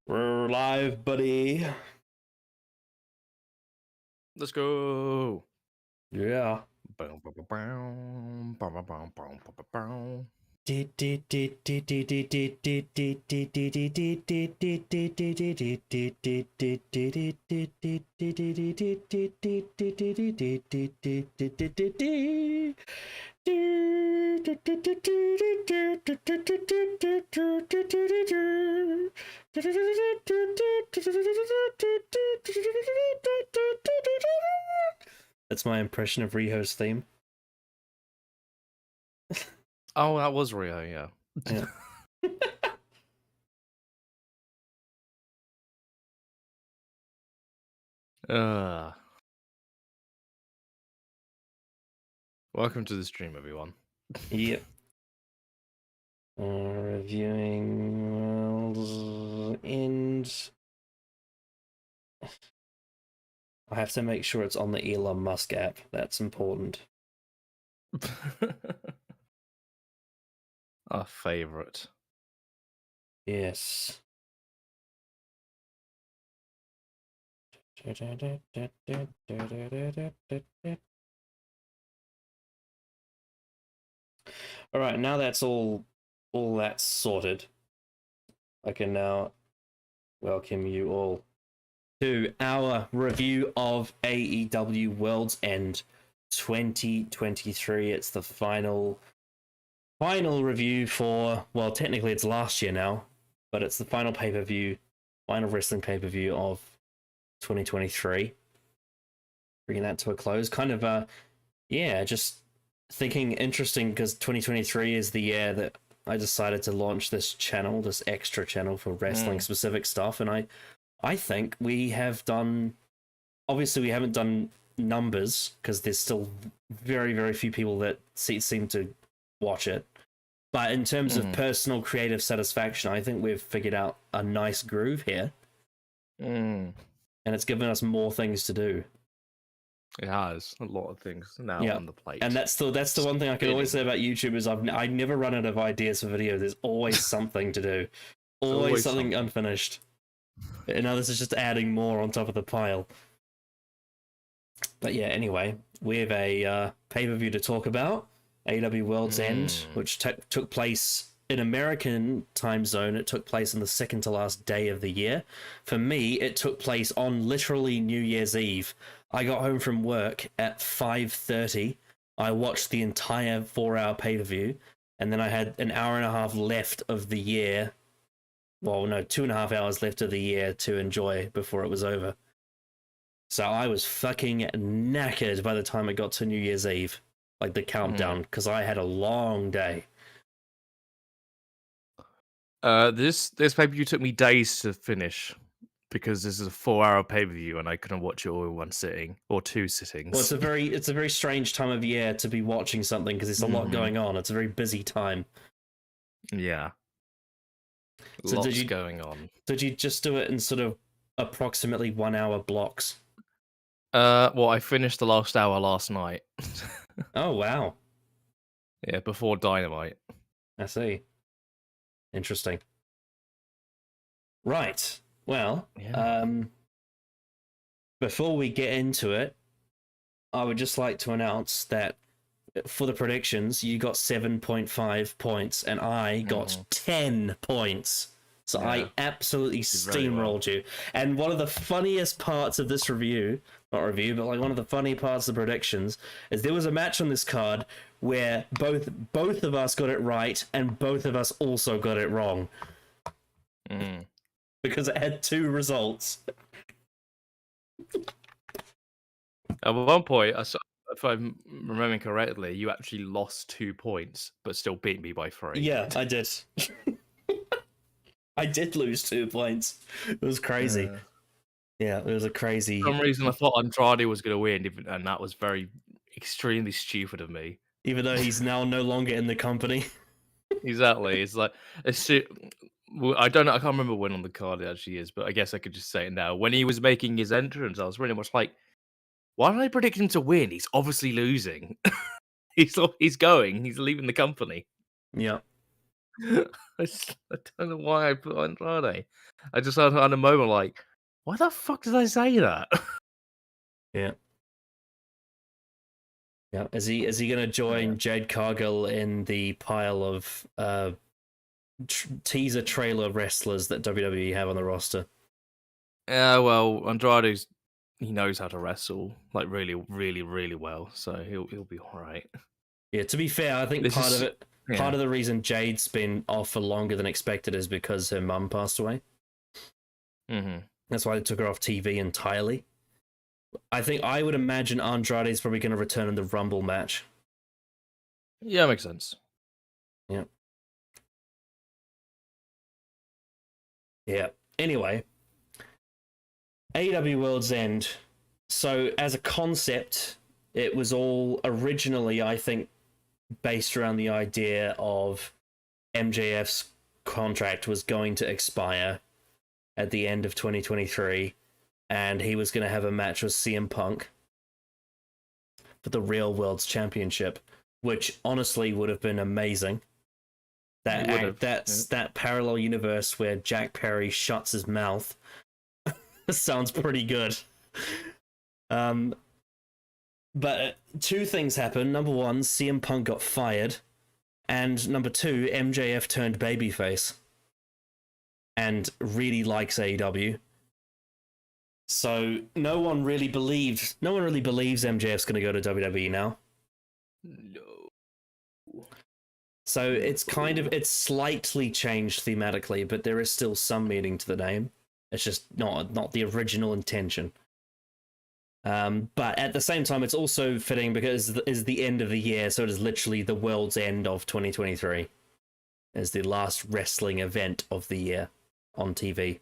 We're live, buddy. Let's go. Yeah. Boom, boom, boom, boom, boom, boom, boom, boom, boom, boom. That's my impression of Riho's theme. Oh, that was Rio, yeah. Yeah. Welcome to the stream, everyone. Yep. Reviewing World's End. I have to make sure it's on the Elon Musk app. That's important. Our favorite. Yes. All right, now that's all that's sorted. I can now welcome you all to our review of AEW World's End 2023. It's the final review for, well, technically it's last year now, but it's the final pay-per-view, final wrestling pay-per-view of 2023. Bringing that to a close. Kind of, just thinking interesting because 2023 is the year that I decided to launch this channel, this extra channel for wrestling specific stuff. And I think we have done, obviously we haven't done numbers because there's still very, very few people that seem to watch it. But in terms of personal creative satisfaction, I think we've figured out a nice groove here. And it's given us more things to do. It has a lot of things now on the plate. And that's the one thing I can always say about YouTube is I never run out of ideas for videos. There's always something to do. Always something unfinished. And now this is just adding more on top of the pile. But yeah, anyway, we have a pay-per-view to talk about. AEW World's End, which took place in American time zone. It took place on the second to last day of the year. For me, it took place on literally New Year's Eve. I got home from work at 5:30. I watched the entire 4-hour pay-per-view, and then I had an hour and a half left of the year. Well, no, 2.5 hours left of the year to enjoy before it was over. So I was fucking knackered by the time it got to New Year's Eve, like the countdown, because I had a long day. This pay-per-view took me days to finish because this is a 4-hour pay-per-view and I couldn't watch it all in one sitting or two sittings. Well, it's a very strange time of year to be watching something because there's a lot going on. It's a very busy time. Yeah. So Lots going on. Did you just do it in sort of approximately 1 hour blocks? Well, I finished the last hour last night. Oh, wow. Yeah, before Dynamite. I see. Interesting. Right. Well, before we get into it, I would just like to announce that for the predictions, you got 7.5 points and I got 10 points. So I absolutely steamrolled you. And one of the funniest parts of this review, not review, but like one of the funny parts of the predictions, is there was a match on this card where both of us got it right and both of us also got it wrong. Because it had two results. At one point, if I'm remembering correctly, you actually lost 2 points, but still beat me by 3. Yeah, I did. I did lose 2 points. It was crazy. Yeah, it was a crazy... For some reason, I thought Andrade was going to win, and that was extremely stupid of me. Even though he's now no longer in the company. Exactly. It's like... I don't know. I can't remember when on the card it actually is, but I guess I could just say it now. When he was making his entrance, I was pretty much like, why did I predict him to win? He's obviously losing. He's leaving the company. Yeah. I don't know why I put Andrade. I just had a moment like, why the fuck did I say that? Yeah. Yeah. Is he gonna join Jade Cargill in the pile of teaser trailer wrestlers that WWE have on the roster? Yeah, well, he knows how to wrestle like really, really, really well, so he'll be all right. Yeah, to be fair, I think This is part yeah. of the reason Jade's been off for longer than expected is because her mum passed away. Mm-hmm. That's why they took her off TV entirely. I would imagine Andrade's probably going to return in the Rumble match. Yeah, makes sense. Yeah. Yeah. Anyway, AEW World's End. So, as a concept, it was all originally, I think, based around the idea of MJF's contract was going to expire at the end of 2023, and he was going to have a match with CM Punk for the Real World's Championship, which honestly would have been amazing. That parallel universe where Jack Perry shuts his mouth sounds pretty good. But two things happened. Number one, CM Punk got fired, and number two, MJF turned babyface and really likes AEW. So no one really believes MJF's going to go to WWE now. No. So it's slightly changed thematically, but there is still some meaning to the name. It's just not the original intention. But at the same time, it's also fitting because it is the end of the year, so it is literally the world's end of 2023. It's the last wrestling event of the year on TV.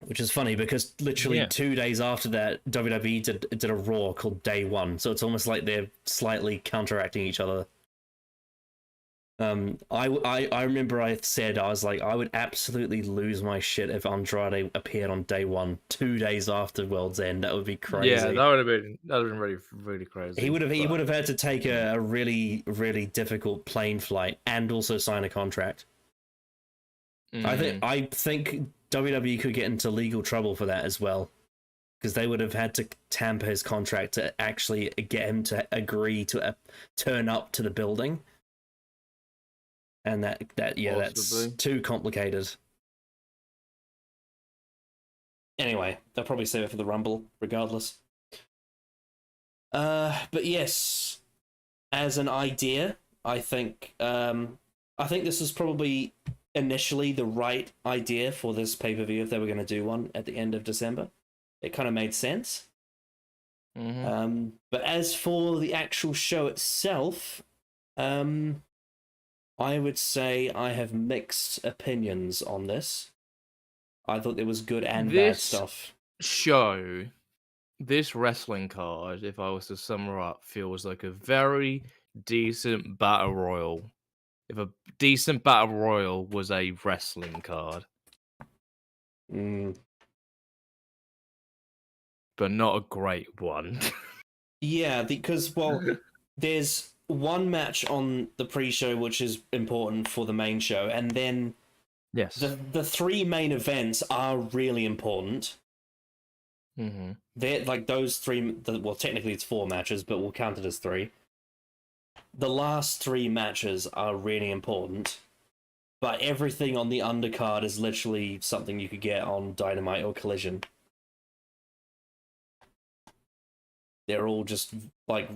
Which is funny because literally 2 days after that, WWE did a Raw called Day One, so it's almost like they're slightly counteracting each other. I remember I said I was like I would absolutely lose my shit if Andrade appeared on Day One 2 days after World's End. That would be crazy. Yeah, that would have been really really crazy. He would have had to take a really really difficult plane flight and also sign a contract. I think WWE could get into legal trouble for that as well, because they would have had to tamper his contract to actually get him to agree to turn up to the building, and that's too complicated. Anyway, they'll probably save it for the Rumble, regardless. But yes, as an idea, I think this is probably initially the right idea for this pay-per-view if they were going to do one at the end of December. It kind of made sense. Mm-hmm. But as for the actual show itself, I would say I have mixed opinions on this. I thought there was good and bad stuff. This wrestling card, if I was to sum it up, feels like a very decent battle royal. If a decent battle royal was a wrestling card. But not a great one. Yeah, because, well, there's one match on the pre-show which is important for the main show, and then the three main events are really important. Mm-hmm. They're like those three. Well, technically it's 4 matches, but we'll count it as 3. The last 3 matches are really important, but everything on the undercard is literally something you could get on Dynamite or Collision. They're all just like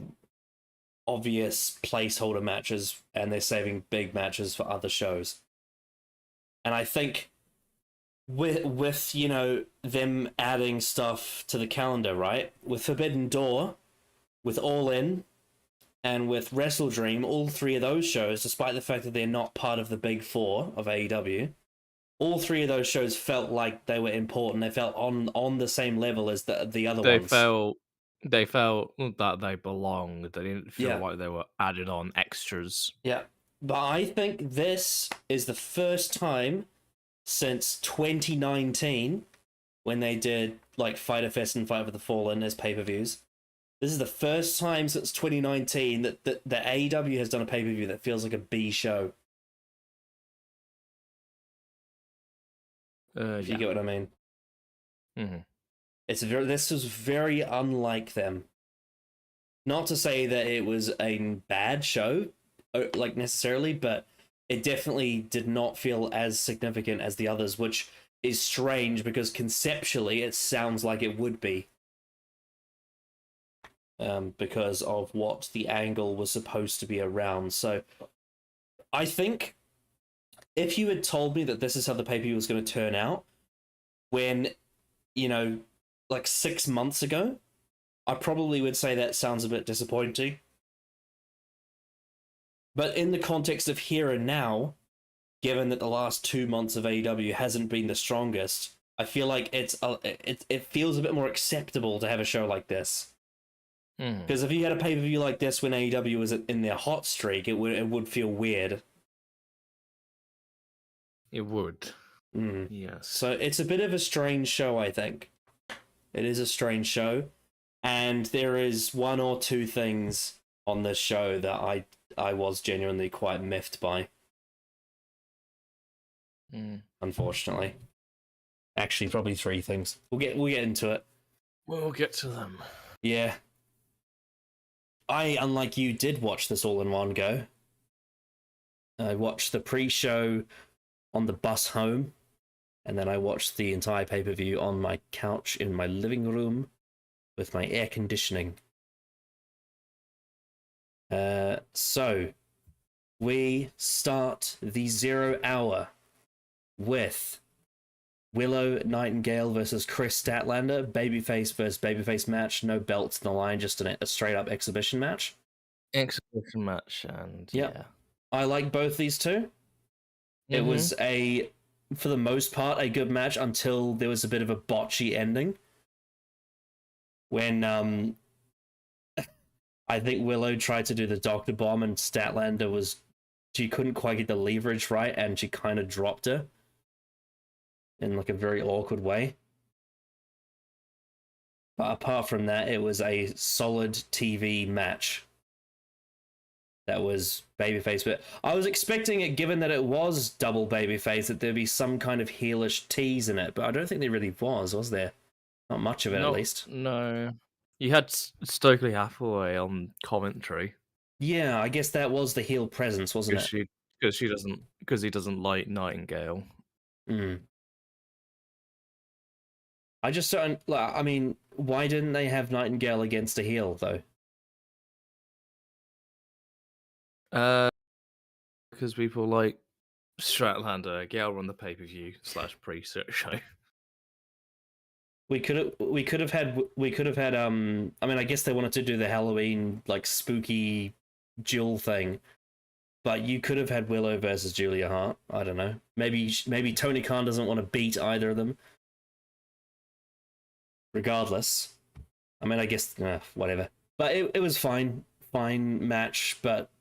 obvious placeholder matches, and they're saving big matches for other shows. And I think with them adding stuff to the calendar, right? With Forbidden Door, with All In, and with Wrestle Dream, all 3 of those shows, despite the fact that they're not part of the big 4 of AEW, all 3 of those shows felt like they were important. They felt on the same level as the other ones. They felt that they belonged. They didn't feel like they were added on extras. Yeah. But I think this is the first time since 2019, when they did like Fyter Fest and Fight for the Fallen as pay-per-views, This is the first time since 2019 that AEW has done a pay-per-view that feels like a B show. If you get what I mean. Mm-hmm. This was very unlike them. Not to say that it was a bad show, like necessarily, but it definitely did not feel as significant as the others, which is strange because conceptually it sounds like it would be. Because of what the angle was supposed to be around. So I think if you had told me that this is how the pay-per-view was going to turn out, when, like 6 months ago, I probably would say that sounds a bit disappointing. But in the context of here and now, given that the last 2 months of AEW hasn't been the strongest, I feel like it feels a bit more acceptable to have a show like this. Because if you had a pay-per-view like this when AEW was in their hot streak, it would feel weird. It would. Yes. So it's a bit of a strange show, I think. It is a strange show. And there is one or two things on this show that I was genuinely quite miffed by. Unfortunately. Actually, probably 3 things. We'll get into it. We'll get to them. Yeah. I, unlike you, did watch this all in one go. I watched the pre-show on the bus home, and then I watched the entire pay-per-view on my couch in my living room with my air conditioning. So, we start the 0 hour with Willow Nightingale versus Chris Statlander, babyface versus babyface match, no belts on the line, just a straight up exhibition match. Exhibition match, and yeah. I like both these two. It was for the most part, a good match until there was a bit of a botchy ending. When I think Willow tried to do the Doctor Bomb and Statlander she couldn't quite get the leverage right, and she kind of dropped her in like a very awkward way. But apart from that, it was a solid TV match. That was babyface, but I was expecting it, given that it was double babyface, that there'd be some kind of heelish tease in it, but I don't think there really was there? Not much of it, at least. No. You had Stokely Hathaway on commentary. Yeah, I guess that was the heel presence, wasn't it? Because he doesn't like Nightingale. I just don't. I mean, why didn't they have Nightingale against a heel though? Because people like Stratlander, Gale on the pay-per-view / pre-show. We could have had. I mean, I guess they wanted to do the Halloween like spooky Jill thing, but you could have had Willow versus Julia Hart. I don't know. Maybe Tony Khan doesn't want to beat either of them. Regardless, I mean, I guess whatever. But it was fine match, but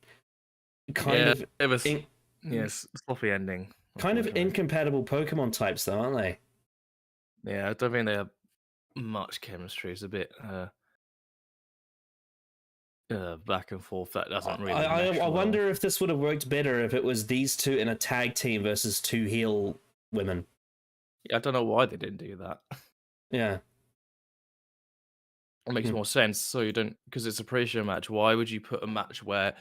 it was sloppy ending. Kind of incompatible Pokemon types, though, aren't they? Yeah, I don't think they have much chemistry. It's a bit back and forth. That doesn't really. I wonder if this would have worked better if it was these two in a tag team versus 2 heel women. Yeah, I don't know why they didn't do that. Yeah. It makes more sense. So you don't, because it's a pre-show match. Why would you put a match where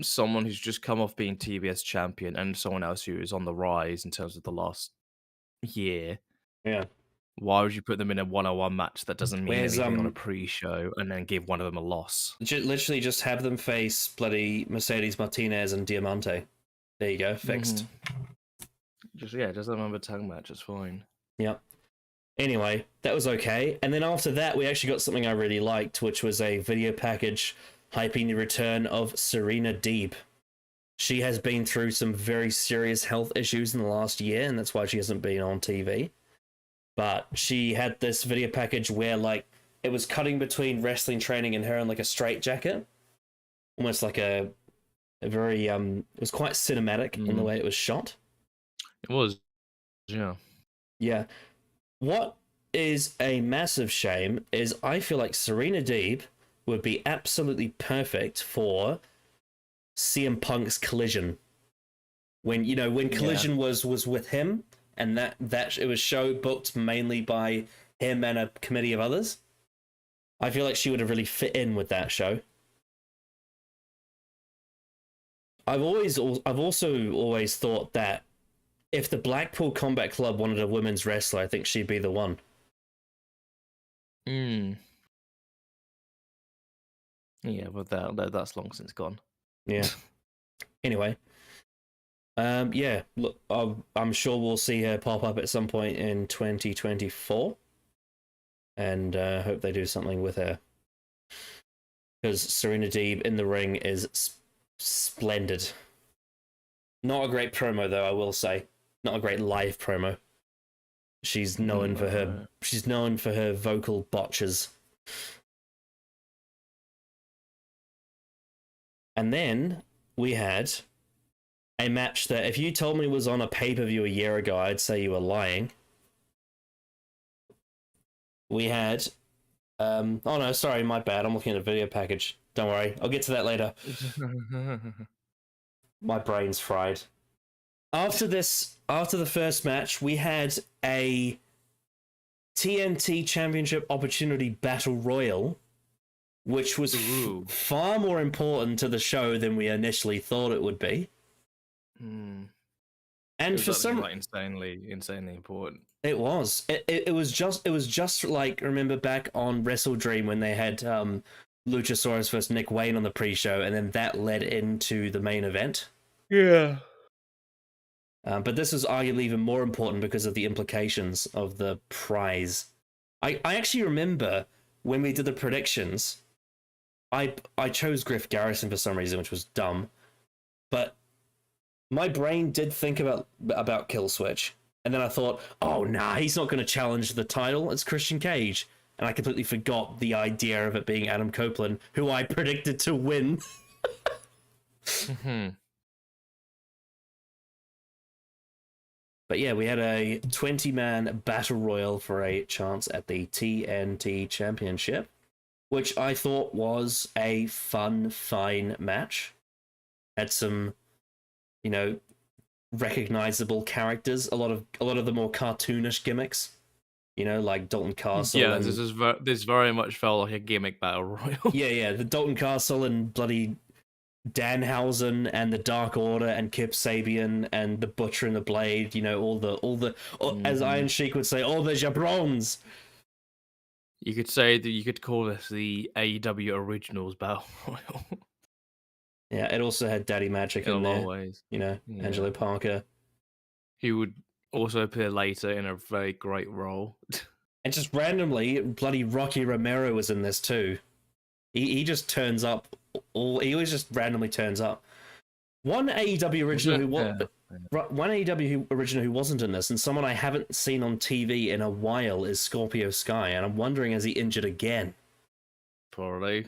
someone who's just come off being TBS champion and someone else who is on the rise in terms of the last year? Yeah. Why would you put them in a 1-on-1 match that doesn't mean anything on a pre-show and then give one of them a loss? Literally just have them face bloody Mercedes Martinez and Diamante. There you go, fixed. Just have them have a tag match. It's fine. Yep. Anyway, that was okay. And then after that, we actually got something I really liked, which was a video package hyping the return of Serena Deeb. She has been through some very serious health issues in the last year, and that's why she hasn't been on TV. But she had this video package where, like, it was cutting between wrestling training and her in, like, a straitjacket. Almost like a very, it was quite cinematic in the way it was shot. It was, yeah. Yeah. What is a massive shame is I feel like Serena Deeb would be absolutely perfect for CM Punk's Collision. When Collision was with him, and that it was show booked mainly by him and a committee of others. I feel like she would have really fit in with that show. I've also always thought that if the Blackpool Combat Club wanted a women's wrestler, I think she'd be the one. Yeah, but that's long since gone. Yeah. Anyway, yeah. Look, I'm sure we'll see her pop up at some point in 2024, and hope they do something with her. Because Serena Deeb in the ring is splendid. Not a great promo though, I will say. Not a great live promo. She's known for her vocal botches. And then we had a match that if you told me was on a pay-per-view a year ago, I'd say you were lying. We had oh no, sorry, my bad. I'm looking at a video package. Don't worry, I'll get to that later. My brain's fried. After the first match, we had a TNT Championship Opportunity Battle Royal, which was far more important to the show than we initially thought it would be. And for some, like insanely important. It was. It was just like, remember back on Wrestle Dream when they had Luchasaurus versus Nick Wayne on the pre-show, and then that led into the main event. Yeah. But this was arguably even more important because of the implications of the prize. I actually remember when we did the predictions, I chose Griff Garrison for some reason, which was dumb. But my brain did think about Killswitch. And then I thought, oh, nah, he's not going to challenge the title. It's Christian Cage. And I completely forgot the idea of it being Adam Copeland, who I predicted to win. But yeah, we had a 20-man battle royal for a chance at the TNT Championship, which I thought was a fine match. Had some, recognizable characters. A lot of the more cartoonish gimmicks, like Dalton Castle. Yeah, this very much felt like a gimmick battle royal. yeah, the Dalton Castle and bloody Danhausen and the Dark Order and Kip Sabian and the Butcher and the Blade, as Iron Sheik would say, all the jabrons. You could say that you could call this the AEW Originals Battle Royal. Yeah, it also had Daddy Magic in there. Ways. Angelo Parker. He would also appear later in a very great role. And just randomly, bloody Rocky Romero was in this too. He just turns up. He always just randomly turns up. One AEW original who wasn't in this, and someone I haven't seen on TV in a while, is Scorpio Sky, and I'm wondering, is he injured again? Probably.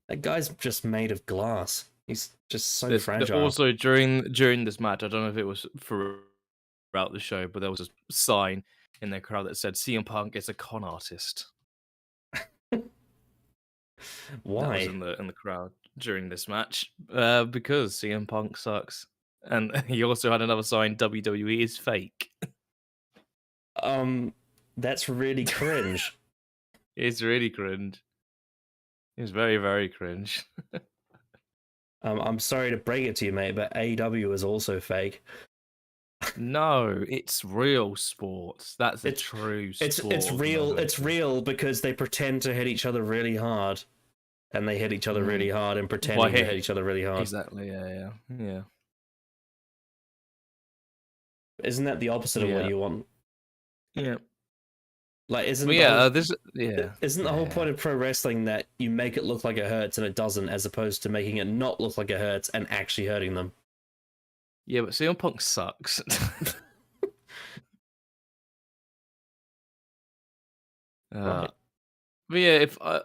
That guy's just made of glass. He's just so fragile. Also, during this match, I don't know if it was throughout the show, but there was a sign in the crowd that said CM Punk is a con artist. Why? That was in the crowd during this match, because CM Punk sucks, and he also had another sign: WWE is fake. That's really cringe. It's really cringe. It's very, very cringe. I'm sorry to break it to you, mate, but AEW is also fake. No, it's real sports. That's a true sport. It's real. It's real because they pretend to hit each other really hard, and they hit each other really hard and pretending to hit each other really hard. Exactly. Yeah. Isn't that the opposite of what you want? Yeah. Like, isn't the whole point of pro wrestling that you make it look like it hurts and it doesn't, as opposed to making it not look like it hurts and actually hurting them? Yeah, but CM Punk sucks. Right. But yeah, if a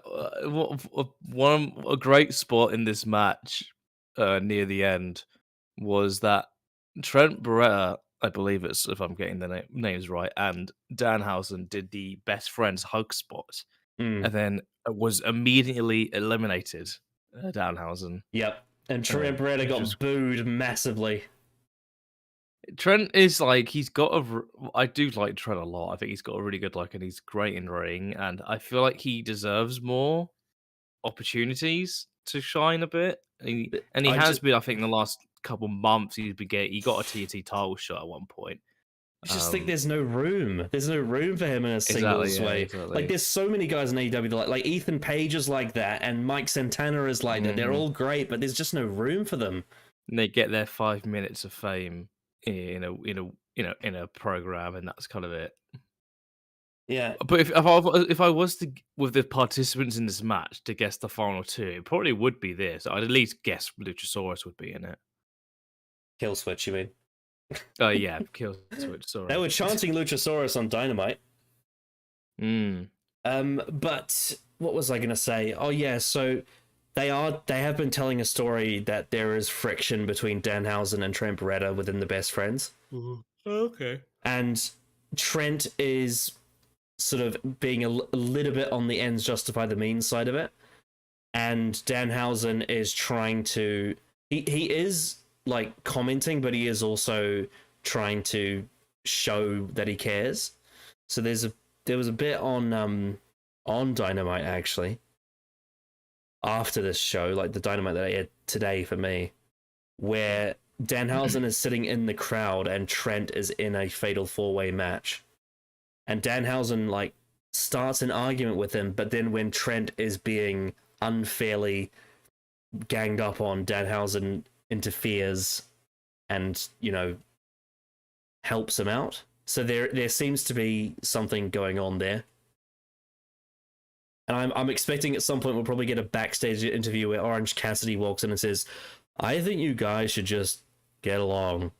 great spot in this match near the end was that Trent Beretta, I believe it's, if I'm getting the names right, and Danhausen did the best friends hug spot. Mm. and then was immediately eliminated. Danhausen, Yep. And Trent Beretta which was got booed massively. Trent is like he's got I do like Trent a lot. I think he's got a really good look and he's great in ring, and I feel like he deserves more opportunities to shine a bit. And he I has just been, I think, in the last couple months. He got a TNT title shot at one point. I just think there's no room. There's no room for him in a Exactly, singles yeah, way. Like, exactly. there's so many guys in AEW that like Ethan Page is like that, and Mike Santana is like that. They're Mhm. all great, but there's just no room for them. And they get their 5 minutes of fame in a program, and that's kind of it. Yeah, But if I was to with the participants in this match to guess the final two, it probably would be this. I'd at least guess Luchasaurus would be in it. kill switch. You mean? Oh yeah, Kill Switch. They Sorry. were chanting Luchasaurus on Dynamite. Mm. But what was I gonna say? Oh yeah, so they have been telling a story that there is friction between Danhausen and Trent Beretta within the Best Friends, Okay. and Trent is sort of being a little bit on the ends justify the means side of it, and Danhausen is trying to he is like commenting, but he is also trying to show that he cares. So there was a bit on Dynamite actually after this show, like the Dynamite that I had today for me, where Danhausen is sitting in the crowd and Trent is in a fatal 4-way match. And Danhausen like starts an argument with him, but then when Trent is being unfairly ganged up on, Danhausen interferes and, helps him out. So there seems to be something going on there. And I'm expecting at some point we'll probably get a backstage interview where Orange Cassidy walks in and says, I think you guys should just get along.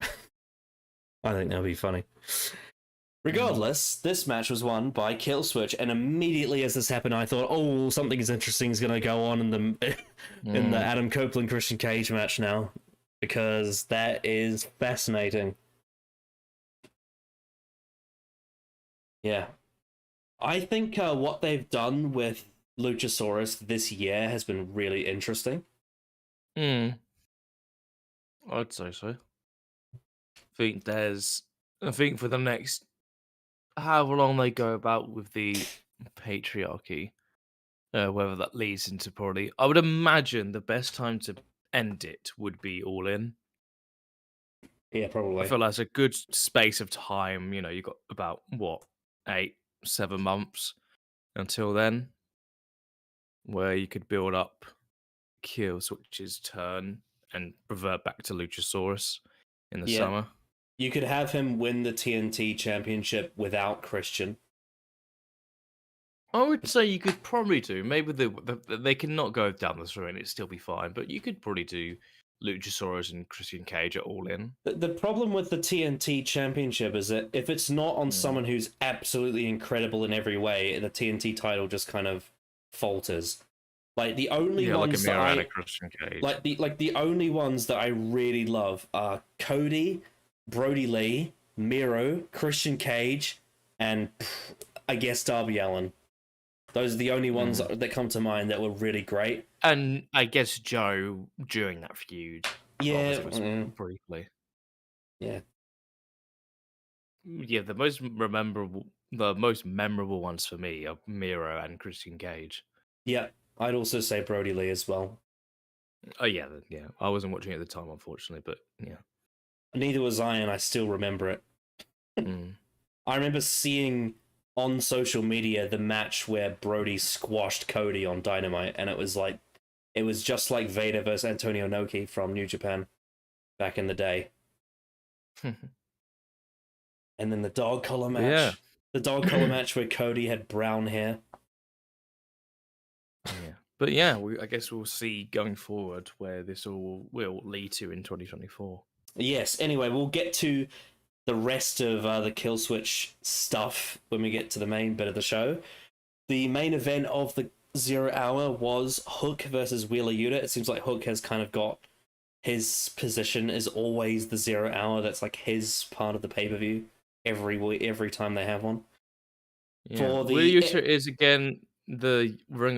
I think that'll be funny. Regardless, this match was won by Killswitch, and immediately as this happened, I thought, "Oh, something interesting is going to go on in the in the Adam Copeland Christian Cage match now, because that is fascinating." Yeah, I think what they've done with Luchasaurus this year has been really interesting. Mm. I'd say so. I think for the next however long they go about with the patriarchy, whether that leads into probably, I would imagine the best time to end it would be All In. Yeah, I probably. feel that's a good space of time. You've got about what 8, 7 months until then, where you could build up Kill Switch's turn and revert back to Luchasaurus in the Yeah, summer. you could have him win the TNT Championship without Christian. I would say you could probably do. Maybe they cannot go down this route and it'd still be fine, but you could probably do Luchasaurus and Christian Cage at All In. The problem with the TNT Championship is that if it's not on Mm. someone who's absolutely incredible in every way, the TNT title just kind of falters. Like the only Yeah, like a ones that Miro and a I Christian Cage. the only ones that I really love are Cody, Brody Lee, Miro, Christian Cage, and I guess Darby Allin. Those are the only ones that come to mind that were really great. And I guess Joe during that feud. Yeah, Briefly. yeah, Yeah, the most memorable ones for me are Miro and Christian Cage. yeah. I'd also say Brody Lee as well. Oh yeah, yeah. I wasn't watching it at the time, unfortunately, but yeah. Neither was I, and I still remember it. Mm. I remember seeing on social media the match where Brody squashed Cody on Dynamite, and it was just like Vader versus Antonio Inoki from New Japan back in the day. And then the dog collar match. Yeah. The dog collar match where Cody had brown hair. Yeah. But yeah, I guess we'll see going forward where this all will lead to in 2024. Yes, anyway, we'll get to the rest of the Killswitch stuff when we get to the main bit of the show. The main event of the 0 hour was Hook versus Wheeler Yuta. It seems like Hook has kind of got his position is always the 0 hour. That's like his part of the pay-per-view every time they have one. Yeah, for Will the Yuta is again the Ring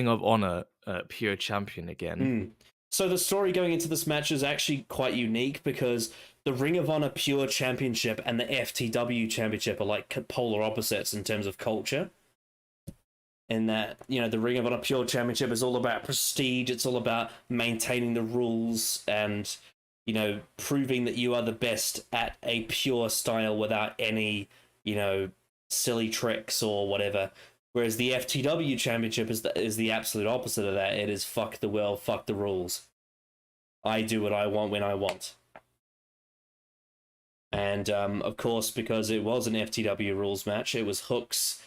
of Honor pure champion again. So the story going into this match is actually quite unique because the Ring of Honor Pure Championship and the FTW Championship are like polar opposites in terms of culture. In that, the Ring of Honor Pure Championship is all about prestige, it's all about maintaining the rules and, proving that you are the best at a pure style without any, silly tricks or whatever. Whereas the FTW Championship is the absolute opposite of that. It is fuck the world, fuck the rules. I do what I want when I want. And of course, because it was an FTW rules match, it was Hook's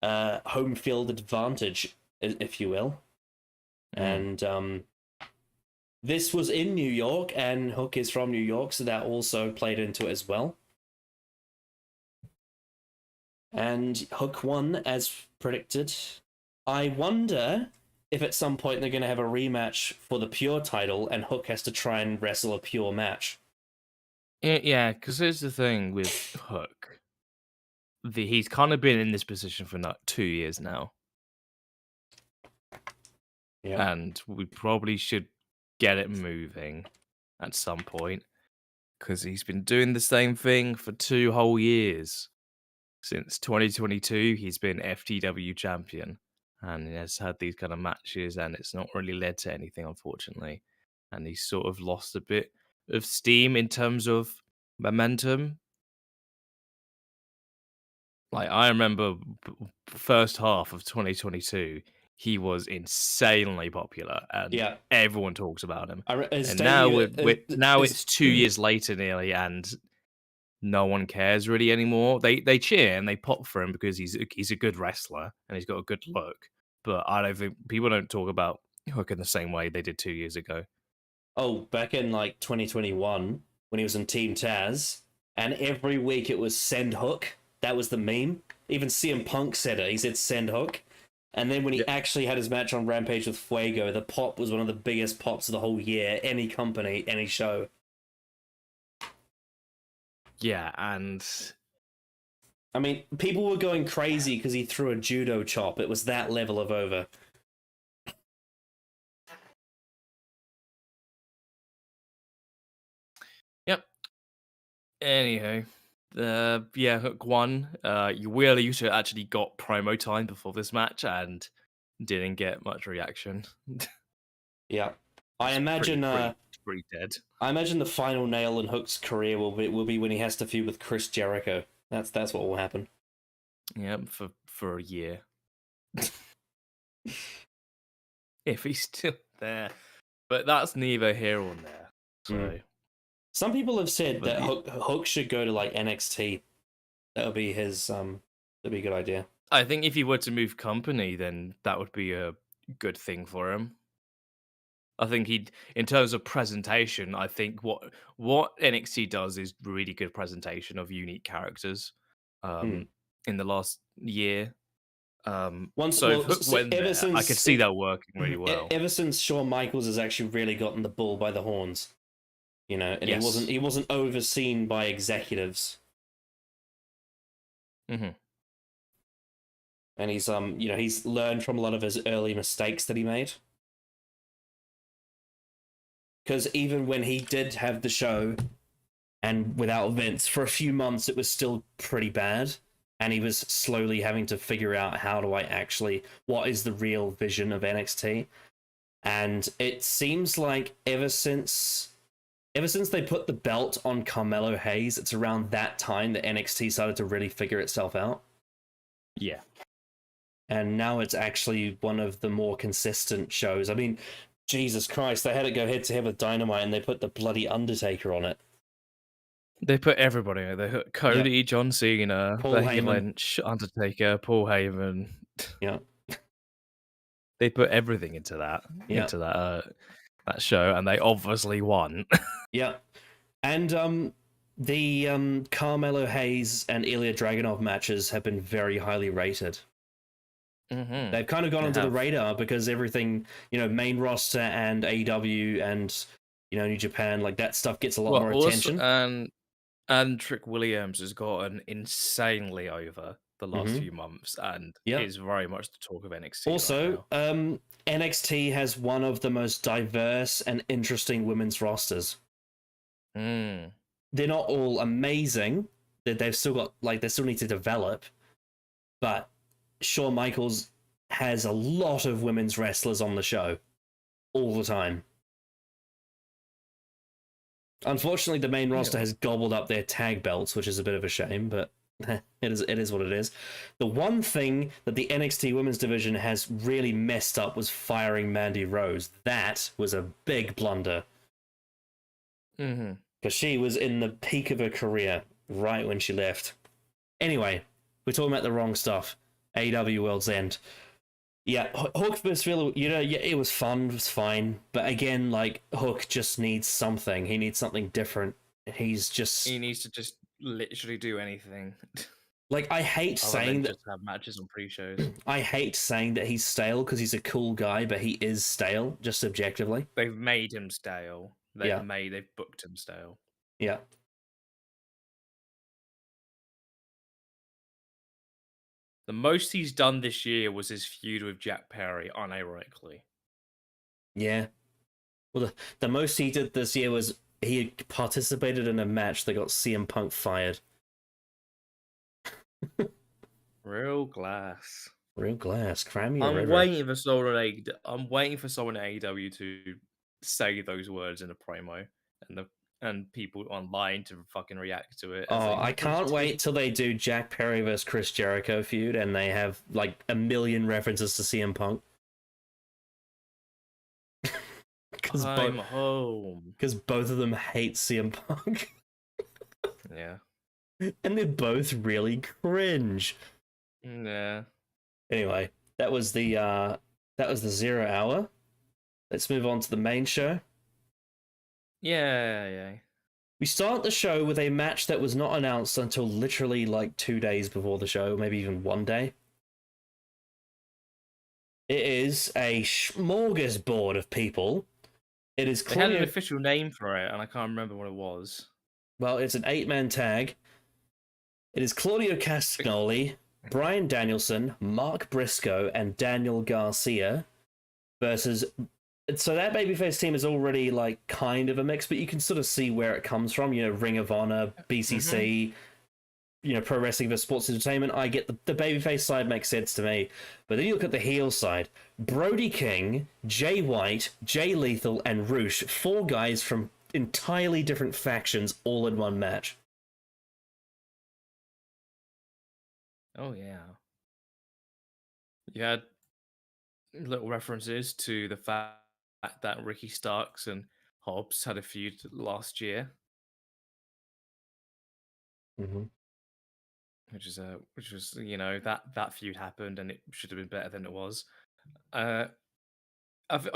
home field advantage, if you will. And this was in New York, and Hook is from New York, so that also played into it as well. And Hook won as predicted. I wonder if at some point they're going to have a rematch for the Pure title, and Hook has to try and wrestle a Pure match. Yeah, because here's the thing with Hook. He's kind of been in this position for 2 years now. Yeah. And we probably should get it moving at some point. Because he's been doing the same thing for 2 whole years. Since 2022, he's been FTW champion. And he has had these kind of matches, and it's not really led to anything, unfortunately. And he's sort of lost a bit of steam in terms of momentum. Like, I remember first half of 2022, he was insanely popular, and everyone talks about him. And now it's 2 years later nearly, and no one cares really anymore. They cheer and they pop for him because he's a good wrestler and he's got a good look. But I don't think people don't talk about Hook in the same way they did 2 years ago. Oh, back in like 2021 when he was in Team Taz, and every week it was send Hook. That was the meme. Even CM Punk said it. He said send Hook. And then when he actually had his match on Rampage with Fuego, the pop was one of the biggest pops of the whole year. Any company, any show. Yeah, and I mean, people were going crazy because he threw a judo chop. It was that level of over. Yep. Anyhow, Hook won. Will Yuta actually got promo time before this match and didn't get much reaction. Yeah, I imagine pretty dead. I imagine the final nail in Hook's career will be when he has to feud with Chris Jericho. That's what will happen. Yeah, for a year. If he's still there. But that's neither here or there. So some people have said that Hook should go to like NXT. That would be his that'd be a good idea. I think if he were to move company, then that would be a good thing for him. I think in terms of presentation, I think what NXT does is really good presentation of unique characters. In the last year, if Hook went there, I could see that working really well. Ever since Shawn Michaels has actually really gotten the bull by the horns, and he wasn't overseen by executives. Mm-hmm. And he's he's learned from a lot of his early mistakes that he made. Because even when he did have the show, and without Vince for a few months, it was still pretty bad. And he was slowly having to figure out what is the real vision of NXT. And it seems like ever since they put the belt on Carmelo Hayes, it's around that time that NXT started to really figure itself out. Yeah. And now it's actually one of the more consistent shows. I mean, Jesus Christ, they had it go head to head with Dynamite and they put the bloody Undertaker on it. They put everybody in it. They put Cody, John Cena, Paul Becky Heyman. Lynch, Undertaker, Paul Heyman. Yeah. They put everything into that show, and they obviously won. Yeah. And the Carmelo Hayes and Ilya Dragunov matches have been very highly rated. Mm-hmm. They've kind of gone under the radar because everything, main roster and AEW and, New Japan, like that stuff gets a lot more attention. And Trick Williams has gotten insanely over. the last few months, and Yeah. is very much the talk of NXT Also, right now. NXT has one of the most diverse and interesting women's rosters. Mm. They're not all amazing. They've still got they still need to develop. But Shawn Michaels has a lot of women's wrestlers on the show all the time. Unfortunately, the main roster has gobbled up their tag belts, which is a bit of a shame, but it is what it is. The one thing that the NXT women's division has really messed up was firing Mandy Rose. That was a big blunder. Because she was in the peak of her career right when she left. Anyway, we're talking about the wrong stuff. AEW World's End. Yeah, Hook versus Phil, yeah, it was fun, it was fine. But again, Hook just needs something. He needs something different. He needs to just literally do anything. I hate saying that. Just have matches on pre-shows. I hate saying that he's stale because he's a cool guy, but he is stale, just subjectively. They've made him stale. They've booked him stale. Yeah. The most he's done this year was his feud with Jack Perry, unironically. Yeah. Well, the most he did this year was he participated in a match that got CM Punk fired. Real glass. Cram your I'm river. waiting for someone at AEW to say those words in a promo, and people online to fucking react to it. I can't wait till they do Jack Perry versus Chris Jericho feud and they have a million references to CM Punk. I'm home. Because both of them hate CM Punk. Yeah. And they're both really cringe. Yeah. Anyway, that was the 0 hour. Let's move on to the main show. Yeah. We start the show with a match that was not announced until literally 2 days before the show, maybe even 1 day. It is a smorgasbord of people. It is They had an official name for it, and I can't remember what it was. Well, it's an 8-man tag. It is Claudio Castagnoli, Bryan Danielson, Mark Briscoe, and Daniel Garcia versus. So that babyface team is already kind of a mix, but you can sort of see where it comes from. Ring of Honor, BCC, Pro Wrestling vs Sports Entertainment. I get the babyface side makes sense to me, but then you look at the heel side: Brody King, Jay White, Jay Lethal, and Roosh. 4 guys from entirely different factions, all in one match. Oh yeah. You had little references to the fact that Ricky Starks and Hobbs had a feud last year, which was that feud happened and it should have been better than it was. I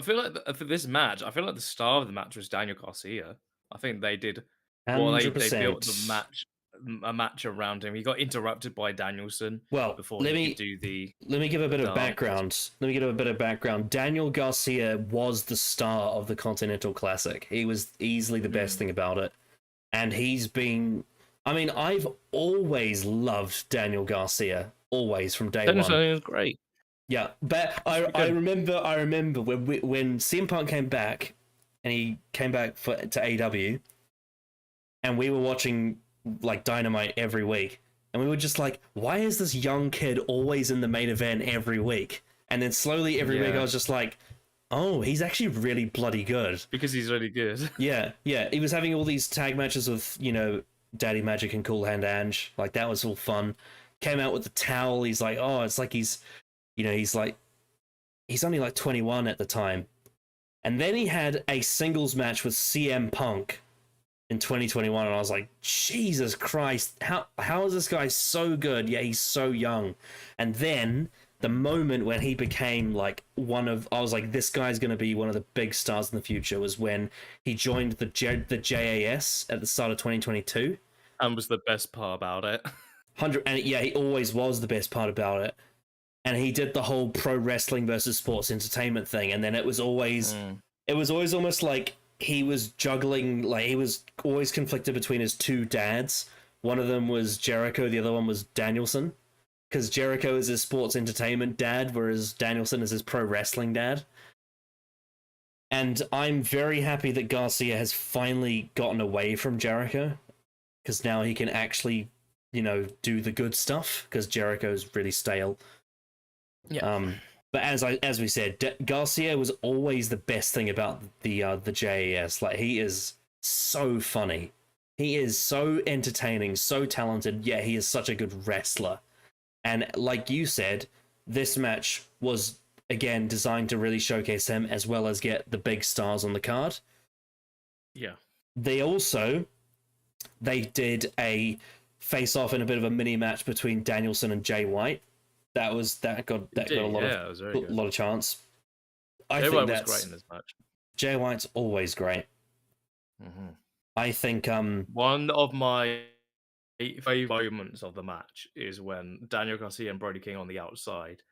feel like for this match, I feel like the star of the match was Daniel Garcia. I think they did. Well, they built a match around him. He got interrupted by Danielson. Before he could do the. Let me give a bit of background. Daniel Garcia was the star of the Continental Classic. He was easily the best thing about it, and he's been. I mean, I've always loved Daniel Garcia, always from day one. Danielson was great. Yeah, but I remember when CM Punk came back, and he came back to AEW, and we were watching Dynamite every week, and we were just why is this young kid always in the main event every week? And then slowly every week I was just oh, he's actually really bloody good. Because he's really good. Yeah. He was having all these tag matches with, Daddy Magic and Cool Hand Ange. That was all fun. Came out with the towel. He's he's only 21 at the time. And then he had a singles match with CM Punk in 2021, and I was like, Jesus Christ, how is this guy so good? Yeah, he's so young. And then the moment when he became I was like, this guy's going to be one of the big stars in the future, was when he joined the JAS at the start of 2022. And was the best part about it. He always was the best part about it. And he did the whole pro wrestling versus sports entertainment thing, and then it was always almost like he was juggling, he was always conflicted between his 2 dads. One of them was Jericho, the other one was Danielson. because Jericho is his sports entertainment dad, whereas Danielson is his pro wrestling dad. And I'm very happy that Garcia has finally gotten away from Jericho, because now he can actually, do the good stuff, because Jericho's really stale. Yeah. But as we said, Garcia was always the best thing about the JAS. Like, he is so funny. He is so entertaining, so talented, yet he is such a good wrestler. And like you said, this match was, again, designed to really showcase him as well as get the big stars on the card. Yeah. They did a face-off in a bit of a mini-match between Danielson and Jay White. That got a lot of chance. Jay White was great in this match. Jay White's always great. Mm-hmm. I think one of my favorite moments of the match is when Daniel Garcia and Brody King on the outside,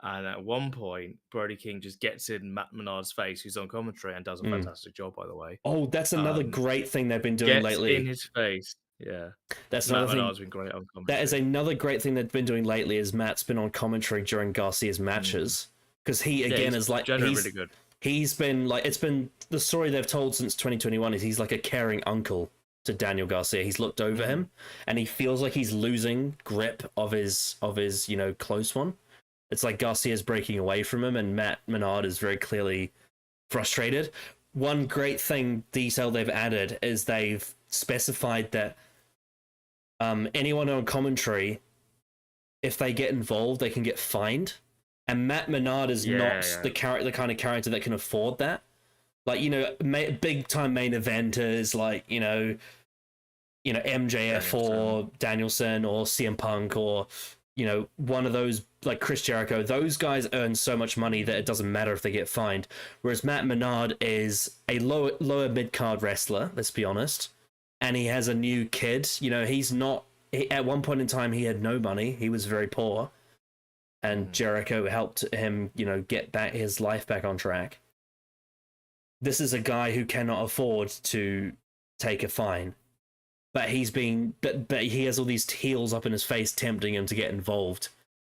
and at one point Brody King just gets in Matt Menard's face, who's on commentary and does a fantastic job, by the way. Oh, that's another great thing they've been doing lately. In his face. Yeah, that's Matt another Menard's been great on commentary. That is another great thing they've been doing lately. Is Matt's been on commentary during Garcia's matches, because he's really good. He's been it's been the story they've told since 2021 is he's like a caring uncle to Daniel Garcia. He's looked over him, and he feels like he's losing grip of his close one. It's like Garcia's breaking away from him, and Matt Menard is very clearly frustrated. One great detail they've added is they've specified that anyone on commentary, if they get involved, they can get fined. And Matt Menard is not the kind of character that can afford that. Like, big time main eventers like, MJF or Danielson or CM Punk or, one of those like Chris Jericho. Those guys earn so much money that it doesn't matter if they get fined. Whereas Matt Menard is a lower mid-card wrestler, let's be honest. And he has a new kid. At one point in time, he had no money. He was very poor. And Jericho helped him, get back his life back on track. This is a guy who cannot afford to take a fine. But but he has all these heels up in his face tempting him to get involved.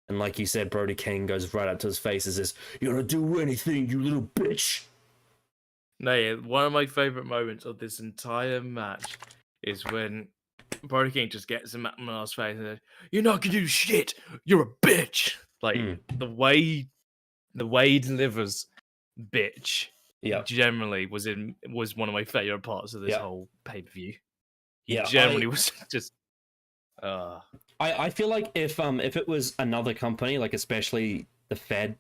And like you said, Brody King goes right up to his face and says, "You're gonna do anything, you little bitch." No, yeah, one of my favorite moments of this entire match is when Brody King just gets in Matt Menard's face and says, "You're not gonna do shit. You're a bitch." Like the way he delivers "bitch," generally was one of my favorite parts of this whole pay-per-view. He generally was just. I feel like if it was another company, like especially the Fed,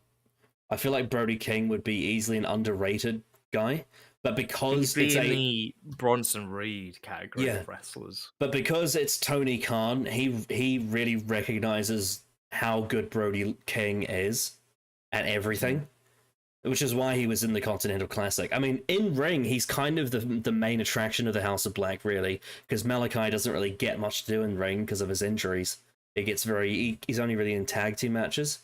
I feel like Brody King would be easily an underrated guy. But because it's the Bronson Reed category of wrestlers. But because it's Tony Khan, he really recognizes how good Brody King is at everything, which is why he was in the Continental Classic. I mean, in ring, he's kind of the main attraction of the House of Black, really, because Malachi doesn't really get much to do in ring because of his injuries. He's only really in tag team matches.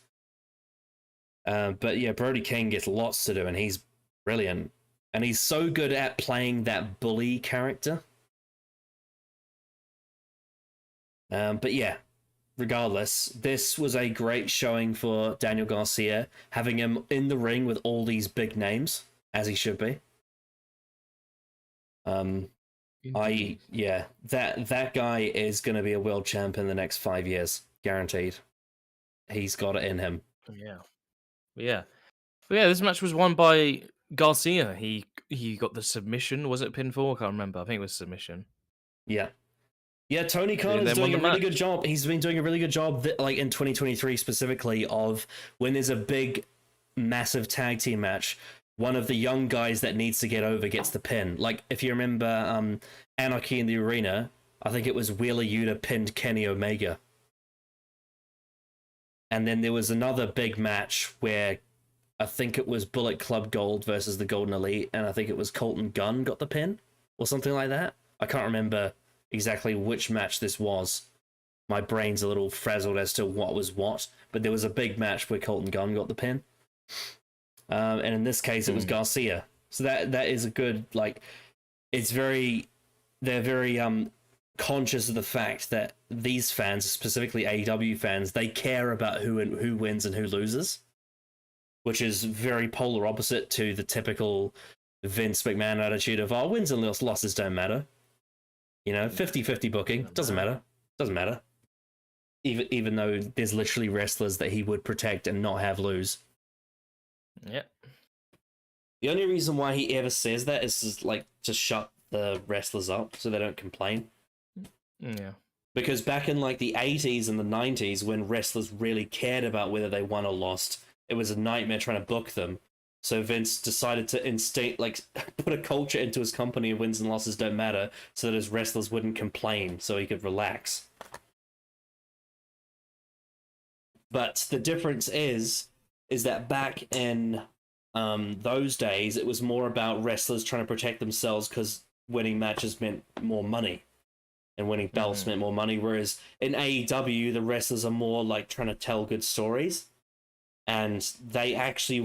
But yeah, Brody King gets lots to do, and he's brilliant. And he's so good at playing that bully character. But yeah, regardless, this was a great showing for Daniel Garcia, having him in the ring with all these big names, as he should be. That guy is going to be a world champ in the next 5 years, guaranteed. He's got it in him. Yeah. This match was won by Garcia. He got the submission. Was it pinfall? I can't remember. I think it was submission. Yeah, Tony Khan is doing a really good job. He's been doing a really good job, like in 2023 specifically, of when there's a big, massive tag team match, one of the young guys that needs to get over gets the pin. Like, if you remember Anarchy in the Arena, I think it was Wheeler Yuta pinned Kenny Omega. And then there was another big match where I think it was Bullet Club Gold versus the Golden Elite, and I think it was Colton Gunn got the pin, or something like that. I can't remember exactly which match this was. My brain's a little frazzled as to what was what, but there was a big match where Colton Gunn got the pin. And in this case, it was Garcia. So that is a good, they're very conscious of the fact that these fans, specifically AEW fans, they care about who wins and who loses, which is very polar opposite to the typical Vince McMahon attitude of, oh, wins and losses don't matter. 50-50 booking, doesn't matter. Even though there's literally wrestlers that he would protect and not have lose. Yeah. The only reason why he ever says that is just, to shut the wrestlers up so they don't complain. Yeah. Because back in the 80s and the 90s, when wrestlers really cared about whether they won or lost, it was a nightmare trying to book them. So Vince decided to put a culture into his company of wins and losses don't matter so that his wrestlers wouldn't complain, so he could relax. But the difference is that back in those days, it was more about wrestlers trying to protect themselves because winning matches meant more money. And winning belts meant more money, whereas in AEW, the wrestlers are more trying to tell good stories. And they actually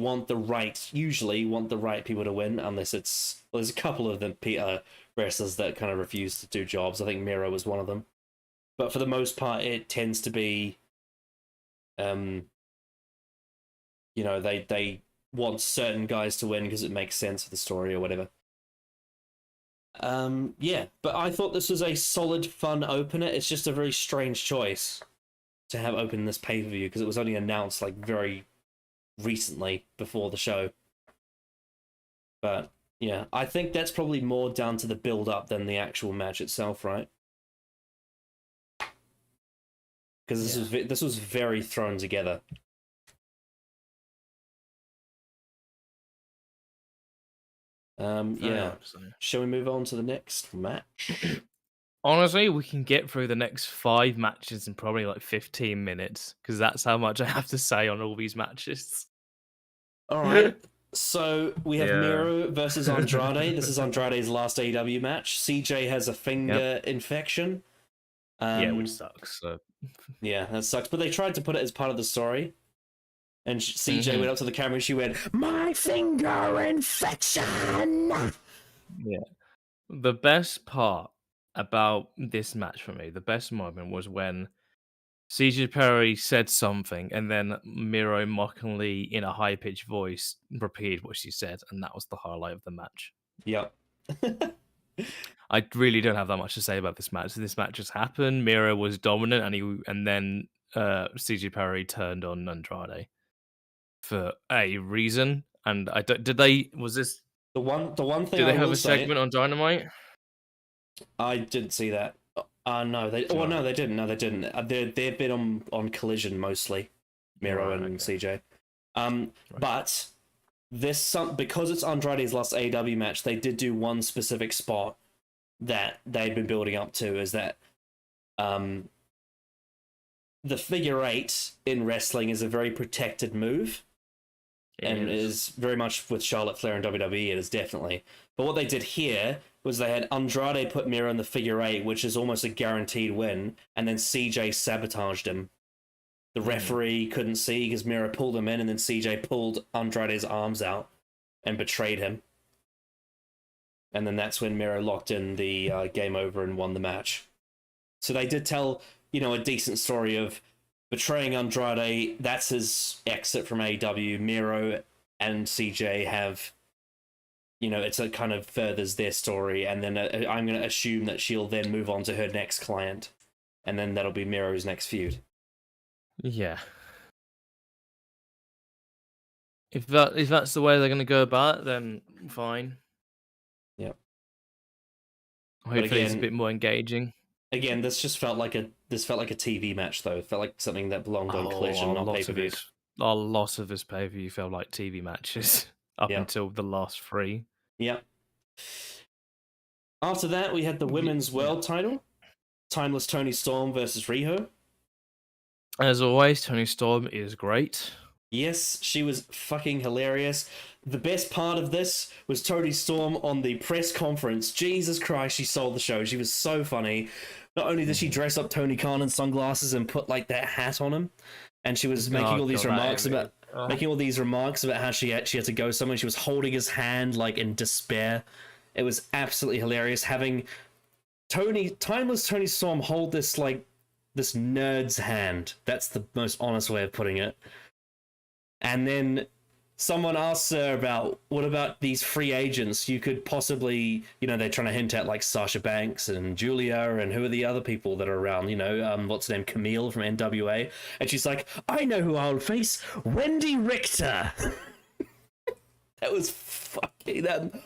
usually want the right people to win, unless there's a couple of them wrestlers that kind of refuse to do jobs. I think Miro was one of them. But for the most part, it tends to be, they want certain guys to win because it makes sense for the story or whatever. But I thought this was a solid, fun opener. It's just a very strange choice to have open this pay-per-view because it was only announced very recently before the show. But yeah, I think that's probably more down to the build-up than the actual match itself, right? Because this was very thrown together. Shall we move on to the next match? Honestly, we can get through the next 5 matches in probably 15 minutes, because that's how much I have to say on all these matches. All right. So we have Miro versus Andrade. This is Andrade's last AEW match. CJ has a finger infection. Which sucks. So. Yeah, that sucks. But they tried to put it as part of the story. And CJ went up to the camera and she went, "My finger infection!" Yeah. The best part about this match for me, the best moment was when CJ Perry said something and then Miro mockingly, in a high-pitched voice, repeated what she said, and that was the highlight of the match. Yep. I really don't have that much to say about this match. This match just happened. Miro was dominant, and then CJ Perry turned on Andrade for a reason. And was this the one thing? Did they have a segment on Dynamite? I didn't see that. No, they didn't. No, they didn't. They've been on Collision mostly, Miro and CJ. But because it's Andrade's last AEW match, they did do one specific spot that they'd been building up to. Is that the figure 8 in wrestling is a very protected move. It is very much with Charlotte Flair and WWE, it is definitely. But what they did here was they had Andrade put Miro in the figure 8, which is almost a guaranteed win, and then CJ sabotaged him. The referee couldn't see because Miro pulled him in, and then CJ pulled Andrade's arms out and betrayed him. And then that's when Miro locked in the game over and won the match. So they did tell, a decent story of betraying Andrade. That's his exit from AEW. Miro and CJ have, it's a kind of furthers their story. And then I'm going to assume that she'll then move on to her next client. And then that'll be Miro's next feud. Yeah. If that's the way they're going to go about it, then fine. Yep. Hopefully it's a bit more engaging. Again, this felt like a TV match, though. It felt like something that belonged on Collision, not pay-per-view. A lot of this pay-per-view felt like TV matches up until the last 3. Yep. After that, we had the women's world title. Timeless Toni Storm versus Riho. As always, Toni Storm is great. Yes, she was fucking hilarious. The best part of this was Toni Storm on the press conference. Jesus Christ, she sold the show. She was so funny. Not only did she dress up Tony Khan in sunglasses and put that hat on him, and she was making all these remarks about how she had to go somewhere. She was holding his hand in despair. It was absolutely hilarious. Having Timeless Tony Storm hold this this nerd's hand. That's the most honest way of putting it. And then someone asks her about, what about these free agents you could possibly, they're trying to hint at like Sasha Banks and Julia and who are the other people that are around, what's her name, Camille from NWA. And she's like, I know who I'll face, Wendy Richter. That was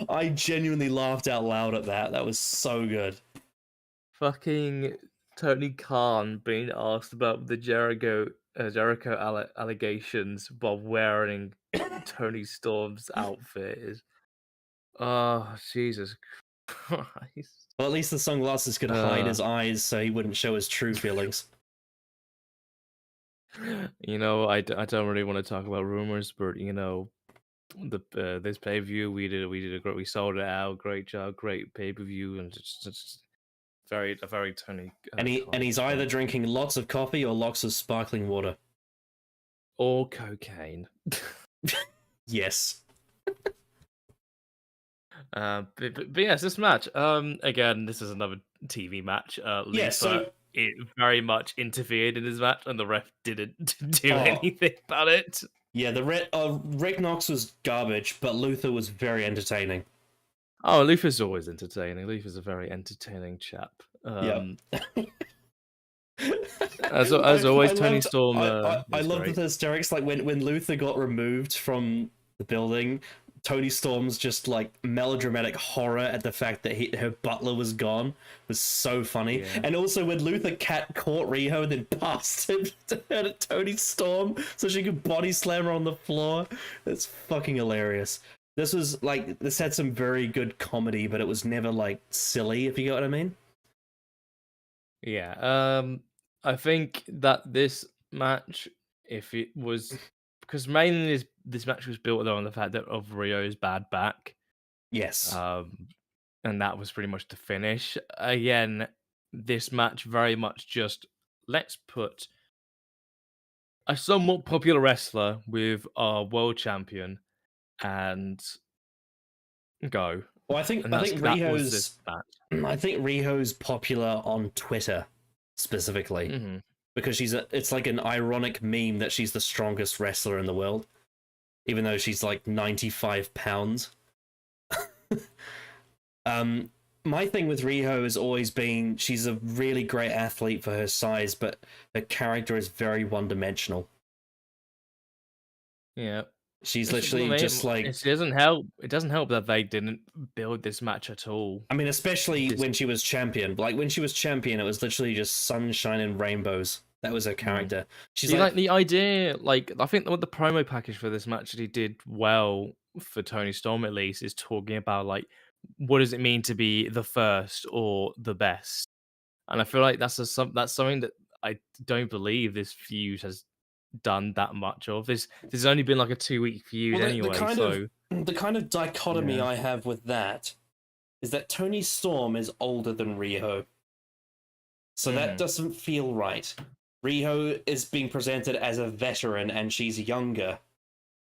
I genuinely laughed out loud at that. That was so good. Fucking Tony Khan being asked about the Jericho allegations while wearing Tony Storm's outfit is, oh Jesus Christ. Well, at least the sunglasses could hide his eyes so he wouldn't show his true feelings. I don't really want to talk about rumors, but this pay-per-view we sold it out, great job, great pay-per-view, and it's a very Tony. And he's either drinking lots of coffee or lots of sparkling water. Or cocaine. Yes. But yes, this match. Again, this is another TV match. Lisa, it very much interfered in this match, and the ref didn't do anything about it. Yeah, Rick Knox was garbage, but Luther was very entertaining. Oh, Luther's always entertaining. Luther's a very entertaining chap. As always, Tony Storm. I love the hysterics. Like when Luther got removed from the building, Tony Storm's just like melodramatic horror at the fact that her butler was gone was so funny. Yeah. And also when Luther caught Riho and then passed him to Tony Storm so she could body slam her on the floor. It's fucking hilarious. This had some very good comedy, but it was never like silly, if you get what I mean. Yeah. I think that this match, if it was, because mainly this match was built on the fact of Rio's bad back. Yes. And that was pretty much the finish. Again, this match very much just, let's put a somewhat popular wrestler with our world champion and go. Well, I think Riho's popular on Twitter specifically because it's like an ironic meme that she's the strongest wrestler in the world, even though she's like 95 pounds. My thing with Riho has always been she's a really great athlete for her size, but her character is very one-dimensional. Yeah. She's literally just like... It doesn't help that they didn't build this match at all. I mean, especially when she was champion. Like, when she was champion, it was literally just sunshine and rainbows. That was her character. She's like the idea, like, I think what the promo package for this match that he did well, for Tony Storm at least, is talking about, like, what does it mean to be the first or the best? And I feel like that's something that I don't believe this feud has done that much of. This has only been like a 2-week feud anyway. The kind of dichotomy I have with that is that Tony Storm is older than Riho, so that doesn't feel right. Riho is being presented as a veteran and she's younger.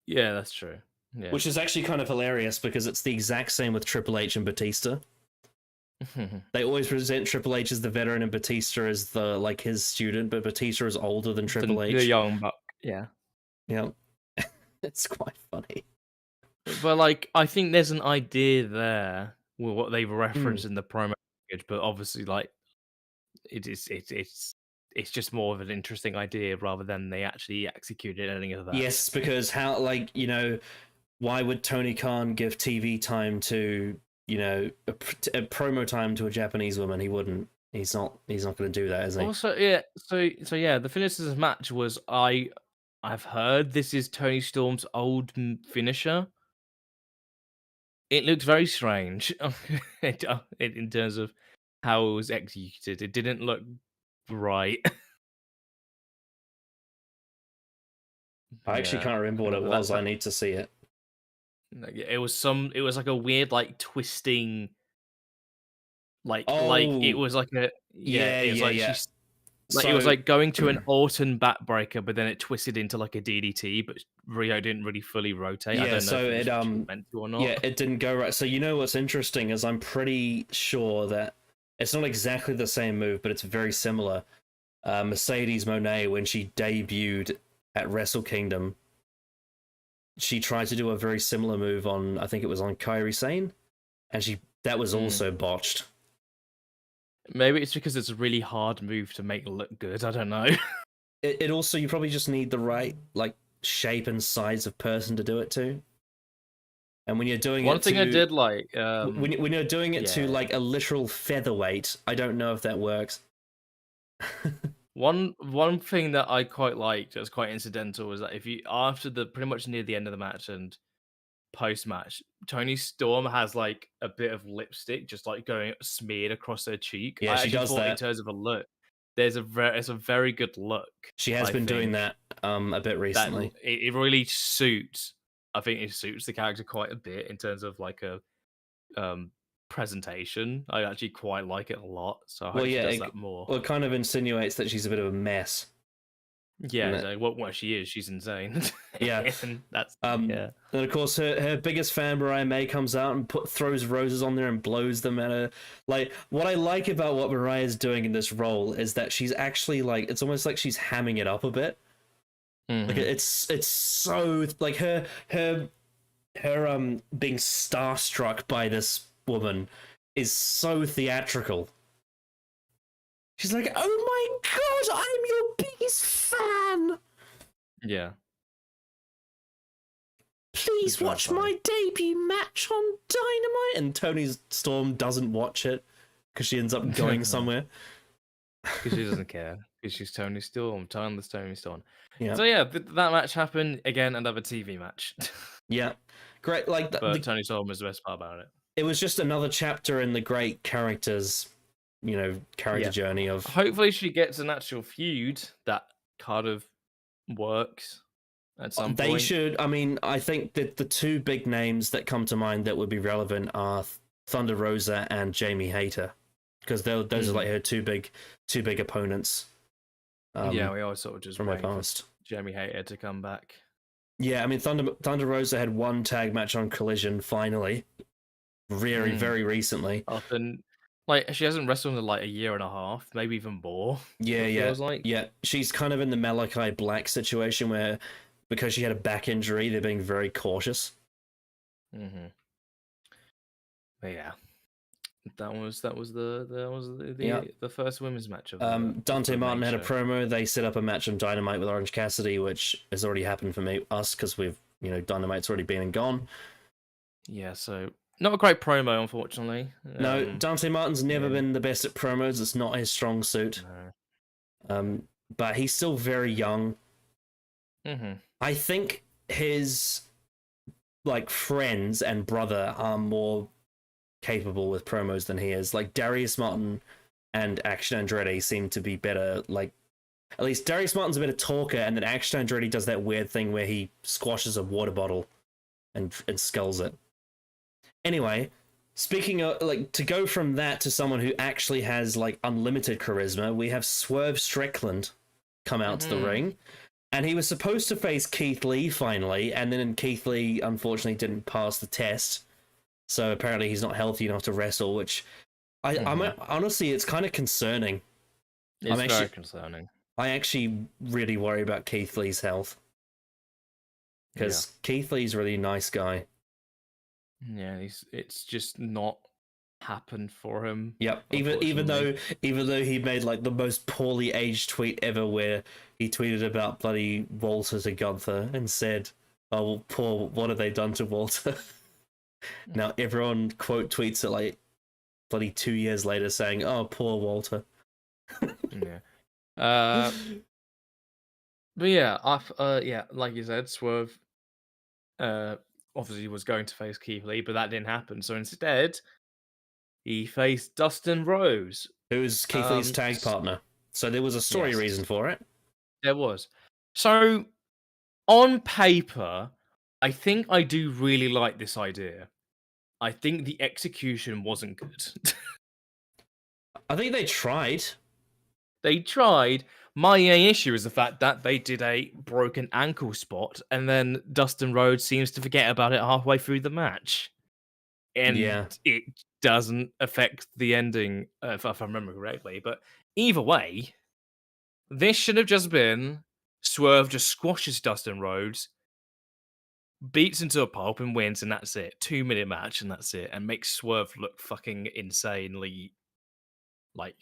Yeah, that's true. Yeah. Which is actually kind of hilarious because it's the exact same with Triple H and Batista. They always present Triple H as the veteran and Batista as his student, but Batista is older than Triple H. The young buck, yeah. Yeah. It's quite funny. But like, I think there's an idea there with what they've referenced in the promo package, but obviously, like, it's just more of an interesting idea rather than they actually executed any of that. Yes, because why would Tony Khan give TV time to a promo time to a Japanese woman? He wouldn't. He's not going to do that, is he? Also, yeah. So yeah, the finish of this match was I've heard this is Tony Storm's old finisher. It looked very strange in terms of how it was executed. It didn't look right. I actually can't remember what it was. I need to see it. It was like a weird, like, twisting, it was like a it was like going to an Orton backbreaker, but then it twisted into like a DDT, but Rio didn't really fully rotate. Yeah, I don't know so if it was meant to or not. Yeah, it didn't go right. So what's interesting is I'm pretty sure that It's not exactly the same move, but it's very similar. Mercedes Moné, when she debuted at Wrestle Kingdom, she tried to do a very similar move on, I think it was on Kairi Sane, and that was also botched. Maybe it's because it's a really hard move to make look good. I don't know. It also, you probably just need the right like shape and size of person to do it to. And when you're doing One thing I did like when you're doing it to yeah. like a literal featherweight, I don't know if that works. One thing that I quite liked, that was quite incidental, was that if you after the pretty much near the end of the match and post match, Tony Storm has like a bit of lipstick just like going smeared across her cheek. Yeah, I she actually does thought that. in terms of a look, it's a very good look. She has been doing that a bit recently. It really suits. I think it suits the character quite a bit in terms of like a presentation. I actually quite like it a lot. So I hope she does that more. Well, it kind of insinuates that she's a bit of a mess. Yeah, so what she is, she's insane. Yeah, and that's And of course, her biggest fan Mariah May comes out and throws roses on there and blows them at her. Like, what I like about what Mariah's doing in this role is that she's actually like, it's almost like she's hamming it up a bit. Like it's so like her being starstruck by this woman is so theatrical. She's like, "Oh my god, I'm your biggest fan." Yeah. Please watch my debut match on Dynamite. And Tony Storm doesn't watch it because she ends up going somewhere. Because she doesn't care. Because she's Tony Storm. Timeless Tony Storm. Yeah. So yeah, that match happened. Again, another TV match. Yeah. Great. Like, but Tony Storm was the best part about it. It was just another chapter in the great characters, character journey of... Hopefully she gets an actual feud that kind of works at some point. They should... I mean, I think that the two big names that come to mind that would be relevant are Thunder Rosa and Jamie Hayter. Because those are like her two big opponents. We always sort of just from my past. Jamie Hayter to come back. Yeah, I mean, Thunder Rosa had one tag match on Collision, finally. Very, very recently. Often, like, she hasn't wrestled in like a year and a half, maybe even more. Yeah. She's kind of in the Malachi Black situation where, because she had a back injury, they're being very cautious. But yeah, that was the first women's match of Dante Martin had a promo. They set up a match on Dynamite with Orange Cassidy, which has already happened for us because we've Dynamite's already been and gone. Yeah, so not a great promo, unfortunately. No, Dante Martin's never been the best at promos. It's not his strong suit. No. But he's still very young. I think his friends and brother are more capable with promos than he is. Like, Darius Martin and Action Andretti seem to be better. Like, at least Darius Martin's a better talker, and then Action Andretti does that weird thing where he squashes a water bottle and skulls it. Anyway, speaking of, to go from that to someone who actually has, unlimited charisma, we have Swerve Strickland come out to the ring. And he was supposed to face Keith Lee, finally, and then Keith Lee, unfortunately, didn't pass the test. So apparently he's not healthy enough to wrestle, which I'm honestly, it's kind of concerning. It's very concerning. I actually really worry about Keith Lee's health. Because Keith Lee's a really nice guy. Yeah, it's just not happened for him. Yep. Even though he made the most poorly aged tweet ever, where he tweeted about bloody Walter to Gunther and said, "Oh, poor, what have they done to Walter?" Now everyone quote tweets it bloody 2 years later saying, "Oh, poor Walter." But yeah, like you said, Swerve obviously was going to face Keith Lee, but that didn't happen. So instead, he faced Dustin Rhodes, who's Keith Lee's tag partner. So there was a story reason for it. There was. So on paper, I think I do really like this idea. I think the execution wasn't good. I think they tried. They tried. My issue is the fact that they did a broken ankle spot, and then Dustin Rhodes seems to forget about it halfway through the match. and Yeah. it doesn't affect the ending, if I remember correctly. But either way, this should have just been Swerve just squashes Dustin Rhodes, beats into a pulp and wins, and that's it. 2-minute match, and that's it, and makes Swerve look fucking insanely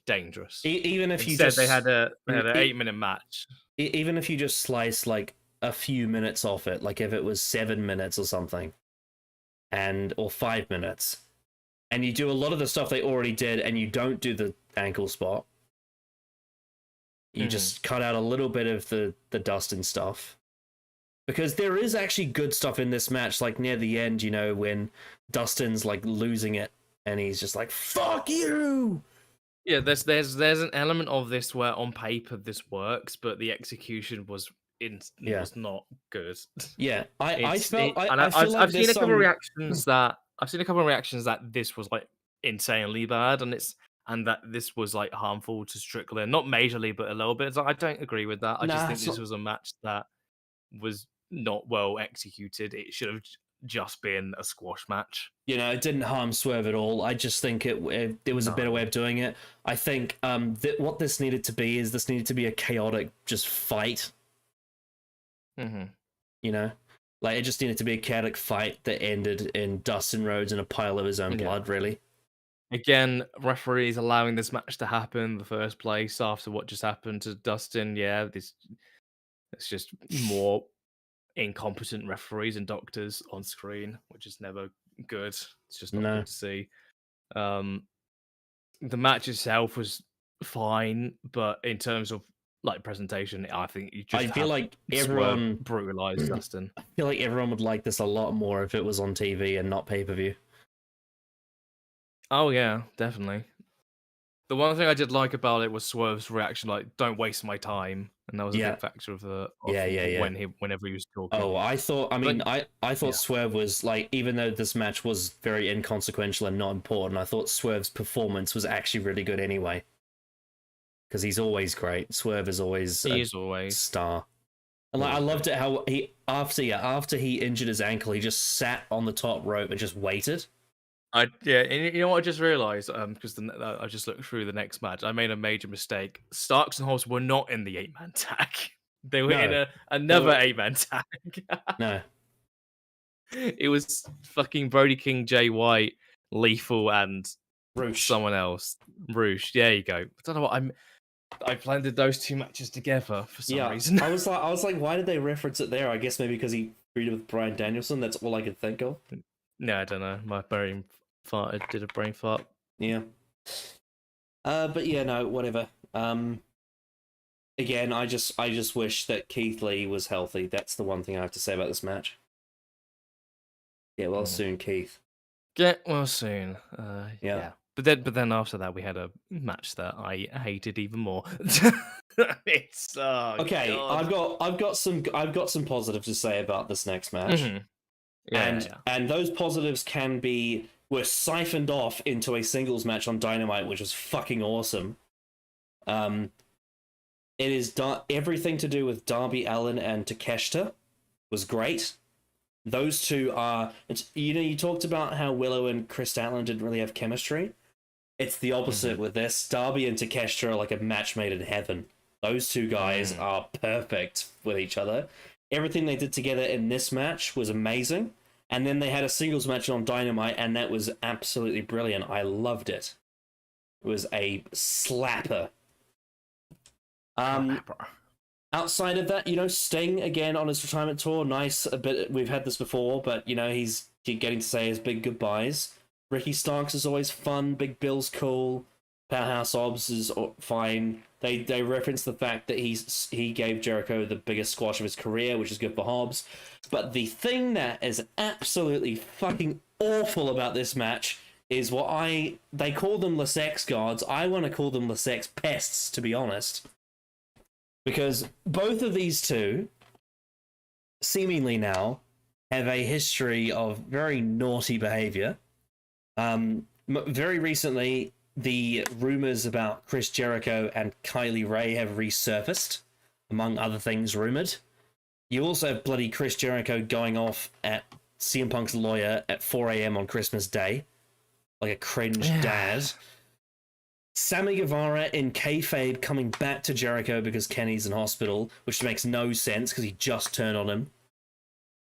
dangerous. Even if you Instead, they just had an 8-minute match. even if you just slice like a few minutes off it, like if it was 7 minutes or something, or 5 minutes, and you do a lot of the stuff they already did, and you don't do the ankle spot, you just cut out a little bit of the Dustin stuff. Because there is actually good stuff in this match, like near the end, when Dustin's like losing it and he's just like, fuck you! Yeah, there's an element of this where on paper this works, but the execution was not good. Yeah, I feel like I've seen a couple of reactions that this was like insanely bad, and that this was like harmful to Strickland, not majorly, but a little bit. It's like, I don't agree with that. I just think this was a match that was not well executed. It should have just been a squash match. It didn't harm Swerve at all. I just think there was a better way of doing it. I think what this needed to be a chaotic just fight. Like it just needed to be a chaotic fight that ended in Dustin Rhodes in a pile of his own blood, really. Again, referees allowing this match to happen in the first place after what just happened to Dustin. Yeah, it's just more incompetent referees and doctors on screen, which is never good. It's just not good to see. The match itself was fine, but in terms of like presentation, I think I feel like everyone brutalized Dustin. I feel like everyone would like this a lot more if it was on TV and not pay-per-view. Oh yeah, definitely. The one thing I did like about it was Swerve's reaction, like "Don't waste my time," and that was a big factor of whenever he was talking. Oh, I thought Swerve was like, even though this match was very inconsequential and not important, I thought Swerve's performance was actually really good anyway. Because he's always great. Swerve is always a star. And like, I loved it how he after he injured his ankle, he just sat on the top rope and just waited. And you know what I just realized? Because I just looked through the next match. I made a major mistake. Starks and Hobbs were not in the 8-man tag. They were in another 8-man tag. No. It was fucking Brody King, Jay White, Lethal, and Roosh. Someone else. Roosh. There you go. I don't know what I blended those two matches together for some reason. I was like, why did they reference it there? I guess maybe because he feuded with Bryan Danielson. That's all I could think of. No, I don't know. My brain farted. Did a brain fart? Yeah. But yeah, no, whatever. Again, I just wish that Keith Lee was healthy. That's the one thing I have to say about this match. Get well soon, Keith. Get well soon. Yeah. But then after that, we had a match that I hated even more. It's okay. God. I've got some positives to say about this next match. And those positives were siphoned off into a singles match on Dynamite, which was fucking awesome. It is everything to do with Darby Allin and Takeshita was great. Those two are, you talked about how Willow and Chris Statlander didn't really have chemistry. It's the opposite with this. Darby and Takeshita are like a match made in heaven. Those two guys are perfect with each other. Everything they did together in this match was amazing. And then they had a singles match on Dynamite, and that was absolutely brilliant. I loved it. It was a slapper. Outside of that, Sting again on his retirement tour. Nice. A bit. We've had this before, but he's getting to say his big goodbyes. Ricky Starks is always fun. Big Bill's cool. Powerhouse Hobbs is fine. They reference the fact that he gave Jericho the biggest squash of his career, which is good for Hobbs. But the thing that is absolutely fucking awful about this match is they call them Les Sex Gods. I want to call them Les Sex Pests, to be honest. Because both of these two, seemingly now, have a history of very naughty behavior. Very recently, the rumors about Chris Jericho and Kylie Ray have resurfaced, among other things rumored. You also have bloody Chris Jericho going off at CM Punk's lawyer at 4 a.m. on Christmas Day, like a cringe dad. Sammy Guevara in kayfabe coming back to Jericho because Kenny's in hospital, which makes no sense because he just turned on him.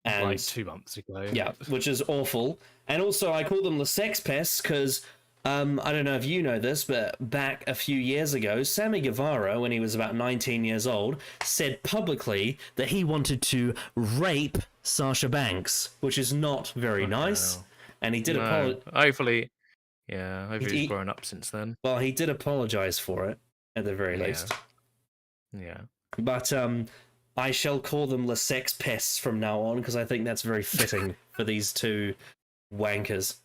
And like 2 months ago. Yeah, which is awful. And also, I call them the sex pests because I don't know if you know this, but back a few years ago, Sammy Guevara, when he was about 19 years old, said publicly that he wanted to rape Sasha Banks, which is not very nice. Hell. And he did Hopefully he's grown up since then. Well, he did apologize for it, at the very least. Yeah. But I shall call them the sex pests from now on, because I think that's very fitting for these two wankers.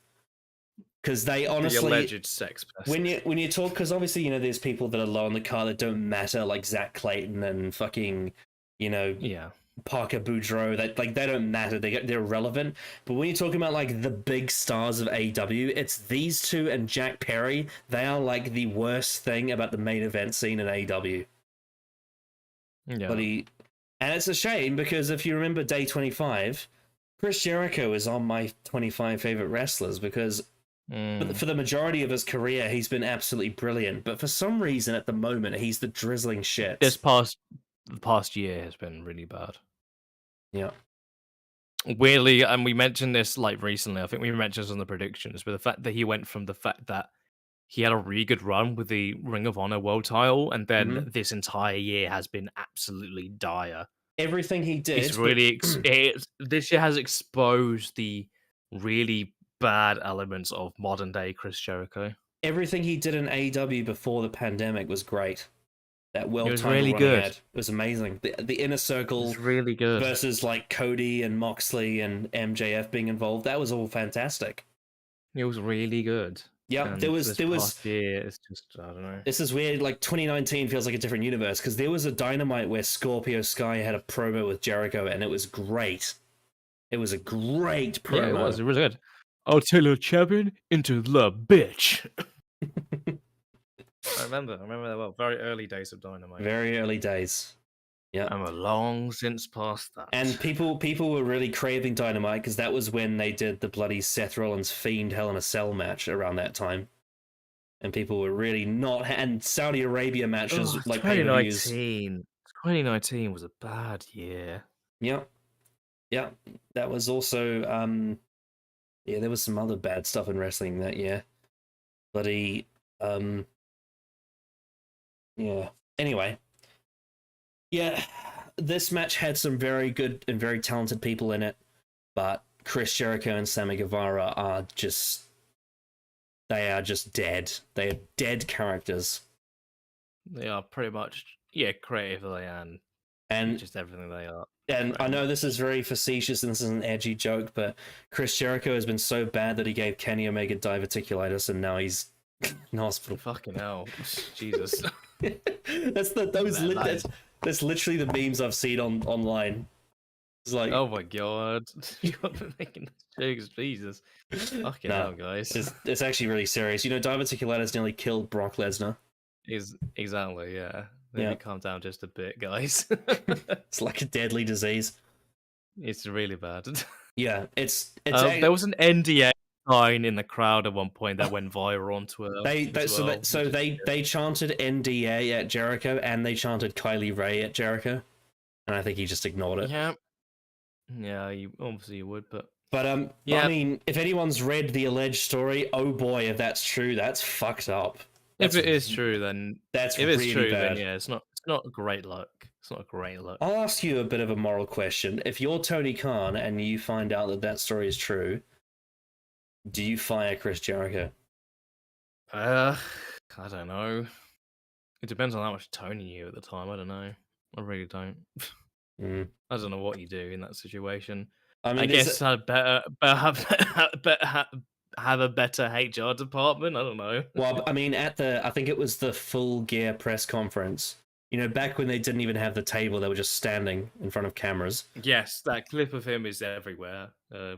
Because they honestly, the alleged sex pest. When you talk, because obviously, you know, there's people that are low on the card that don't matter, like Zach Clayton and fucking, you know, Parker Boudreaux, that like they don't matter, they're irrelevant. But when you're talking about like the big stars of AEW, it's these two and Jack Perry. They are like the worst thing about the main event scene in AEW. Yeah. And it's a shame because if you remember Day 25, Chris Jericho is on my 25 favorite wrestlers because for the majority of his career he's been absolutely brilliant. But for some reason at the moment he's the drizzling shit. The past year has been really bad. Yeah. Weirdly, and we mentioned this like recently, I think we mentioned this on the predictions, but the fact that he went from the fact that he had a really good run with the Ring of Honor world title, and then this entire year has been absolutely dire. Everything he did. It's really this year has exposed the really bad elements of modern day Chris Jericho. Everything he did in AEW before the pandemic was great. That world title really good. It was amazing. The Inner Circle was really good versus like Cody and Moxley and MJF being involved. That was all fantastic. It was really good. Yeah, and there was past year, it's just I don't know. This is weird. Like 2019 feels like a different universe because there was a Dynamite where Scorpio Sky had a promo with Jericho and it was great. It was a great promo. Yeah, it was really good. I'll tell your champion into the bitch. I remember that well. Very early days of Dynamite. Very early days. Yeah. I'm a long since past that. And people were really craving Dynamite because that was when they did the bloody Seth Rollins Fiend Hell in a Cell match around that time. And people were really not... And Saudi Arabia matches like 2019. 2019 was a bad year. Yep. Yeah. That was also... yeah, there was some other bad stuff in wrestling that year. Bloody... yeah. Anyway. Yeah, this match had some very good and very talented people in it, but Chris Jericho and Sammy Guevara are just... They are just dead. They are dead characters. They are pretty much, creatively and just everything they are. And I know this is very facetious and this is an edgy joke, but Chris Jericho has been so bad that he gave Kenny Omega diverticulitis and now he's in hospital. Fucking hell. Jesus. That's literally the memes I've seen online. It's like, oh my god, you're making jokes, Jesus. Fucking hell, guys. It's actually really serious. You know, diverticulitis nearly killed Brock Lesnar. Exactly, yeah. Maybe calm down just a bit, guys. It's like a deadly disease. It's really bad. Yeah, it's there was an NDA sign in the crowd at one point that went viral on Twitter. They chanted NDA at Jericho and they chanted Kylie Ray at Jericho, and I think he just ignored it. Yeah, you obviously would, but I mean, if anyone's read the alleged story, oh boy, if that's true, that's fucked up. If it is true, then that's if really it's true, bad. then yeah, it's not great luck. It's not a great look. I'll ask you a bit of a moral question. If you're Tony Khan and you find out that story is true, do you fire Chris Jericho? I don't know. It depends on how much Tony knew at the time. I don't know. I really don't. I don't know what you do in that situation. I mean, I guess I'd better have a better HR department. I don't know. Well, I mean, I think it was the Full Gear press conference. You know, back when they didn't even have the table, they were just standing in front of cameras. Yes, that clip of him is everywhere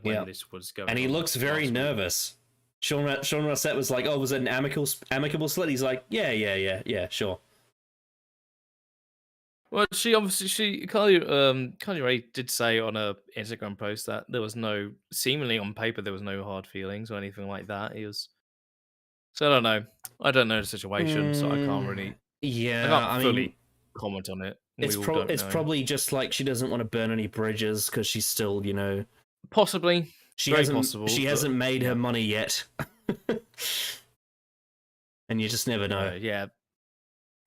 when this was going on. And he looks very nervous. Sean Rossett was like, oh, was it an amicable split? He's like, yeah, sure. Well, Kylie Ray did say on a Instagram post that there was no, seemingly on paper, there was no hard feelings or anything like that. So I don't know. I don't know the situation, so I Yeah, can't I mean, fully comment on it. We all don't it's know. probably just like she doesn't want to burn any bridges because she's still, Possibly, very possible, she but hasn't made her yeah, money yet, and you just never know. yeah.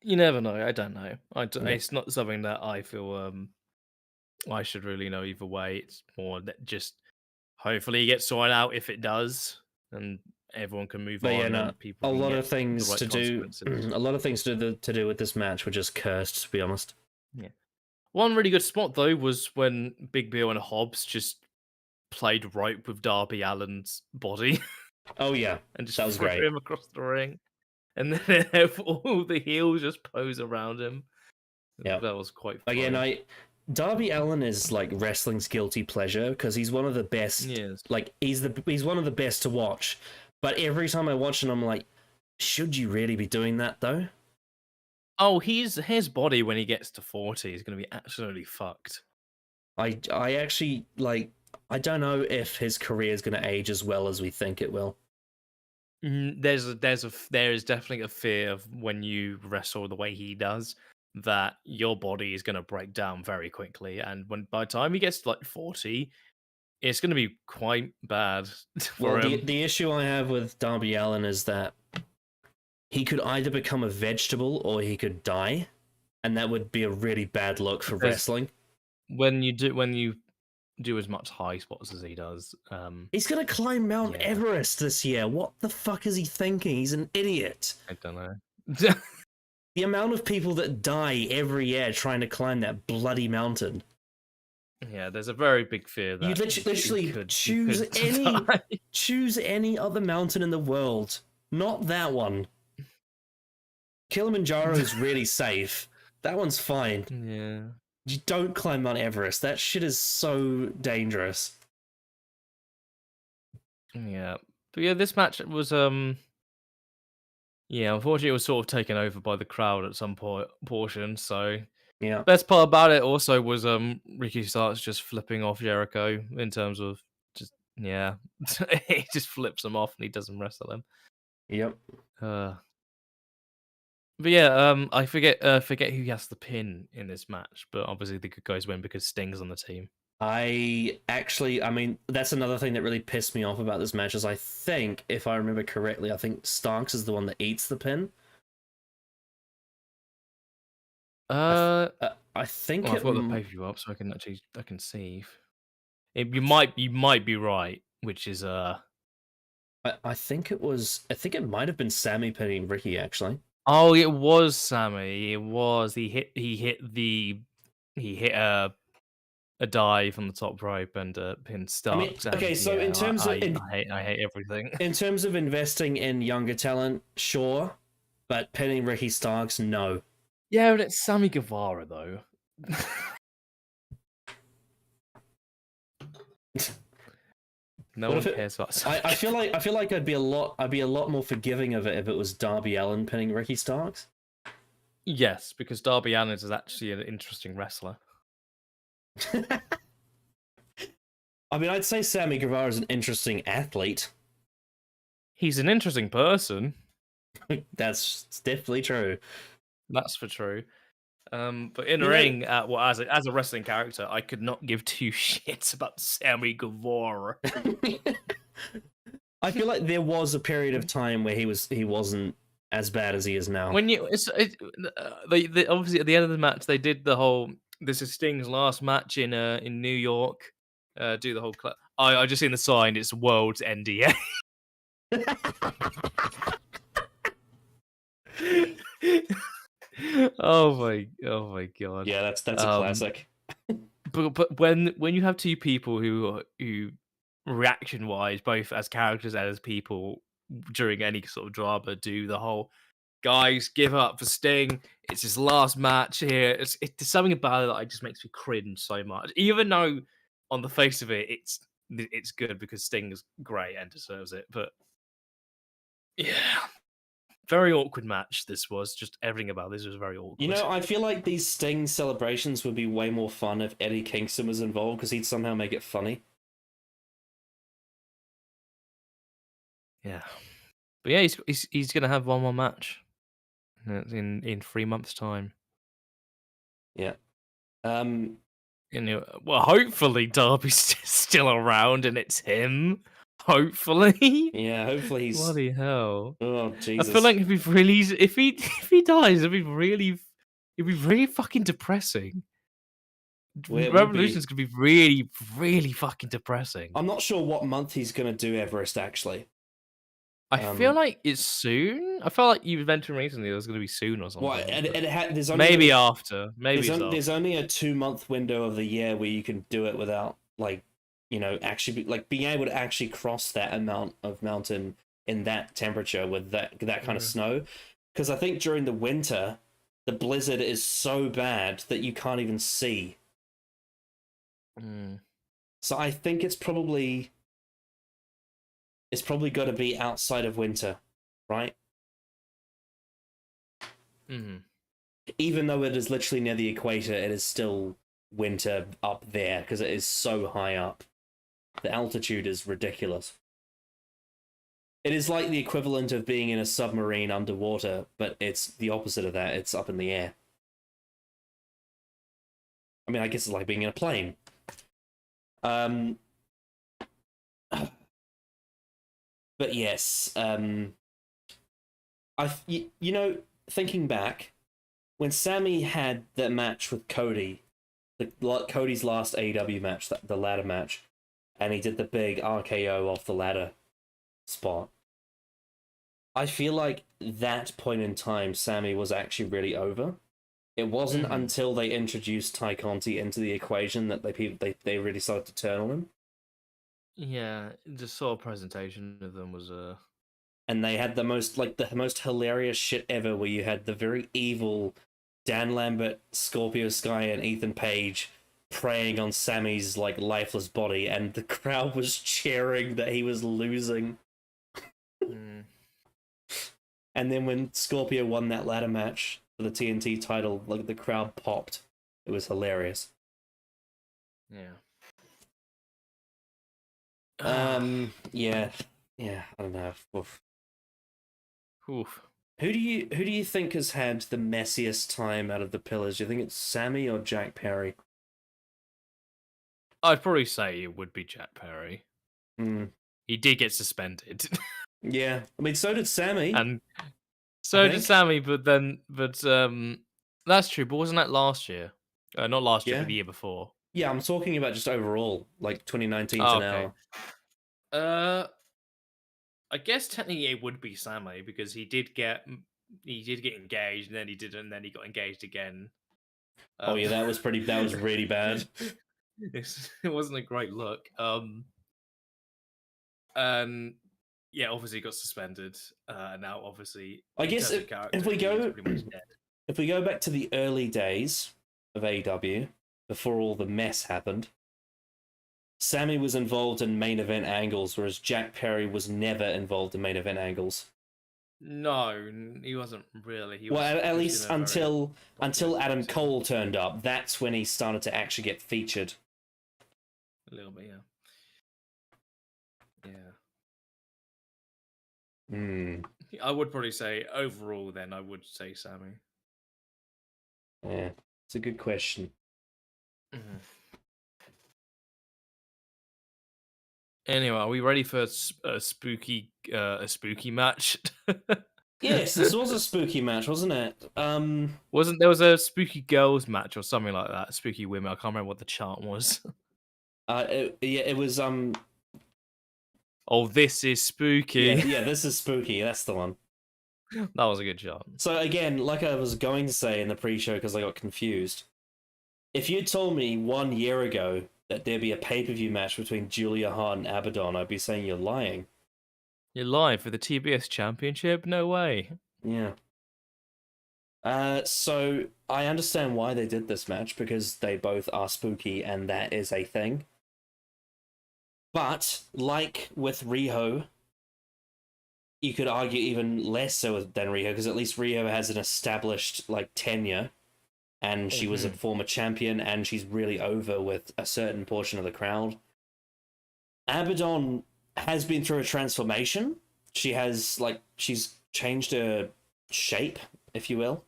You never know. I don't know. Yep. It's not something that I feel I should really know either way. It's more that just hopefully it gets sorted out if it does, and everyone can move But yeah, on no, and people a can lot get of the things right to do, consequences. a lot of things to do with this match were just cursed, to be honest. Yeah. One really good spot though was when Big Bill and Hobbs just played rope with Darby Allin's body Oh yeah, and just that was threw great. him across the ring, and then have all the heels just pose around him. Yeah. That was quite Again, funny. Darby Allin is like wrestling's guilty pleasure because he's one of the best. Yes. Like he's one of the best to watch. But every time I watch him, I'm like, should you really be doing that though? Oh, his body when he gets to 40 is going to be absolutely fucked. I actually like. I don't know if his career is going to age as well as we think it will. There is definitely a fear of when you wrestle the way he does that your body is going to break down very quickly, and when by the time he gets to like 40, it's going to be quite bad for Well, him. the issue I have with Darby Allin is that he could either become a vegetable or he could die, and that would be a really bad look for Because wrestling. when you do as much high spots as he does, He's gonna climb Mount yeah, Everest this year. What the fuck is he thinking? He's an idiot. I don't know. The amount of people that die every year trying to climb that bloody mountain. Yeah, there's a very big fear You that literally he could die. choose any other mountain in the world, not that one. Kilimanjaro is really safe. That one's fine. Yeah. You don't climb Mount Everest. That shit is so dangerous. Yeah. But yeah, this match was yeah, unfortunately it was sort of taken over by the crowd at some portion, so Yeah. best part about it also was Ricky Starks just flipping off Jericho in terms of just yeah. He just flips him off and he doesn't wrestle him. Yep. Uh but yeah, I forget who has the pin in this match, but obviously the good guys win because Sting's on the team. I mean, that's another thing that really pissed me off about this match is I think, if I remember correctly, I think Starks is the one that eats the pin. I think Well, I've got the pay-per-view up, so I can see. You might be right, which is I think it might have been Sammy pinning Ricky actually. oh, it was Sammy. It was he hit a dive from the top rope and pinned I mean, Starks. okay, And so yeah, in terms of I hate everything. in terms of investing in younger talent, sure, but pinning Ricky Starks, no. Yeah, but it's Sammy Guevara though. No one cares about Sammy. I feel like I'd be a lot more forgiving of it if it was Darby Allin pinning Ricky Starks. Yes, because Darby Allin is actually an interesting wrestler. I mean, I'd say Sammy Guevara is an interesting athlete. He's an interesting person. That's definitely true. That's for true. But in the ring, well, as a wrestling character, I could not give two shits about Sammy Guevara. I feel like there was a period of time where he wasn't as bad as he is now. When you, they obviously at the end of the match they did the whole. This is Sting's last match in New York. Do the whole. I just seen the sign. It's World's NDA. Oh my god. Yeah, that's a classic. But when you have two people who reaction wise, both as characters and as people during any sort of drama, do the whole guys give up for Sting. It's his last match here. It's something about it that just makes me cringe so much. Even though on the face of it, it's good because Sting is great and deserves it. But yeah, very awkward match. This was just everything about this was very awkward. You know, I feel like these Sting celebrations would be way more fun if Eddie Kingston was involved because he'd somehow make it funny. Yeah, but yeah, he's gonna have one more match in 3 months' time. Yeah. You know, well, hopefully Darby's still around and it's him. Hopefully. Yeah, hopefully he's... Bloody hell. Oh, I Jesus. feel like if he dies, it'd be really fucking depressing. Revolution's gonna be really, really fucking depressing. I'm not sure what month he's gonna do Everest, actually. I feel like it's soon. I felt like you mentioned recently it was gonna be soon or something. Well, there's only maybe after. There's only a 2-month window of the year where you can do it without, like, you know, actually being able to actually cross that amount of mountain in that temperature with that kind of snow. Because I think during the winter, the blizzard is so bad that you can't even see. So I think it's probably got to be outside of winter, right? Even though it is literally near the equator, it is still winter up there because it is so high up. The altitude is ridiculous. It is like the equivalent of being in a submarine underwater, but it's the opposite of that. It's up in the air. I mean, I guess it's like being in a plane. But yes, you know, thinking back, when Sammy had that match with Cody, Cody's last AEW match, the ladder match, and he did the big RKO off the ladder spot, I feel like that point in time, Sammy was actually really over. It wasn't until they introduced Ty Conti into the equation that they really started to turn on him. Yeah, the sort of presentation of them was and they had the most hilarious shit ever, where you had the very evil Dan Lambert, Scorpio Sky, and Ethan Page preying on Sammy's like lifeless body, and the crowd was cheering that he was losing. And then when Scorpio won that ladder match for the TNT title, like, the crowd popped. It was hilarious. Yeah. Yeah, I don't know. Oof. Who do you think has had the messiest time out of the Pillars? Do you think it's Sammy or Jack Perry? I'd probably say it would be Jack Perry. He did get suspended. Yeah, I mean, so did Sammy, and so did Sammy. But that's true. But wasn't that last year? Not last year, but the year before. Yeah, I'm talking about just overall, like 2019 to now. I guess technically it would be Sammy because he did get engaged, and then he didn't, and then he got engaged again. Oh yeah, that was really bad. It wasn't a great look. And yeah, obviously got suspended. Now, obviously, I guess if we go back to the early days of AEW, before all the mess happened, Sammy was involved in main event angles, whereas Jack Perry was never involved in main event angles. No, he wasn't really. At least until Adam Cole turned up. That's when he started to actually get featured. A little bit, yeah. I would probably say overall. Then I would say Sammy. Yeah, it's a good question. Anyway, are we ready for a spooky match? Yes, this was a spooky match, wasn't it? Wasn't there was a spooky girls match or something like that? Spooky women. I can't remember what the chant was. It was Oh, this is spooky. Yeah, this is spooky. That's the one. That was a good chant. So again, like I was going to say in the pre-show because I got confused, if you told me 1 year ago that there'd be a pay-per-view match between Julia Hart and Abaddon, I'd be saying you're lying. You're lying for the TBS Championship? No way. Yeah. So I understand why they did this match, because they both are spooky and that is a thing. But like with Riho, you could argue even less so than Rio, because at least Rio has an established like tenure, and she was a former champion, and she's really over with a certain portion of the crowd. Abaddon has been through a transformation. She's changed her shape, if you will,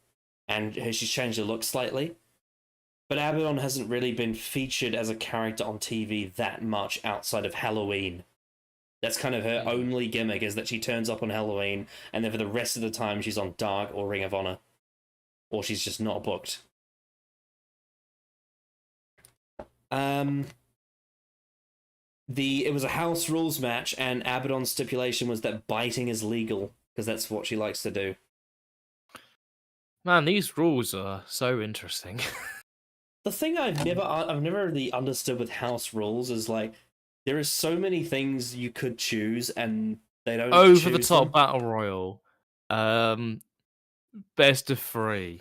and she's changed her look slightly. But Abaddon hasn't really been featured as a character on TV that much outside of Halloween. That's kind of her only gimmick, is that she turns up on Halloween, and then for the rest of the time she's on Dark or Ring of Honor. Or she's just not booked. It was a house rules match, and Abaddon's stipulation was that biting is legal, because that's what she likes to do. Man, these rules are so interesting. The thing I've never really understood with house rules is like, there are so many things you could choose, and they don't over the choose top them. battle royal, best of 3.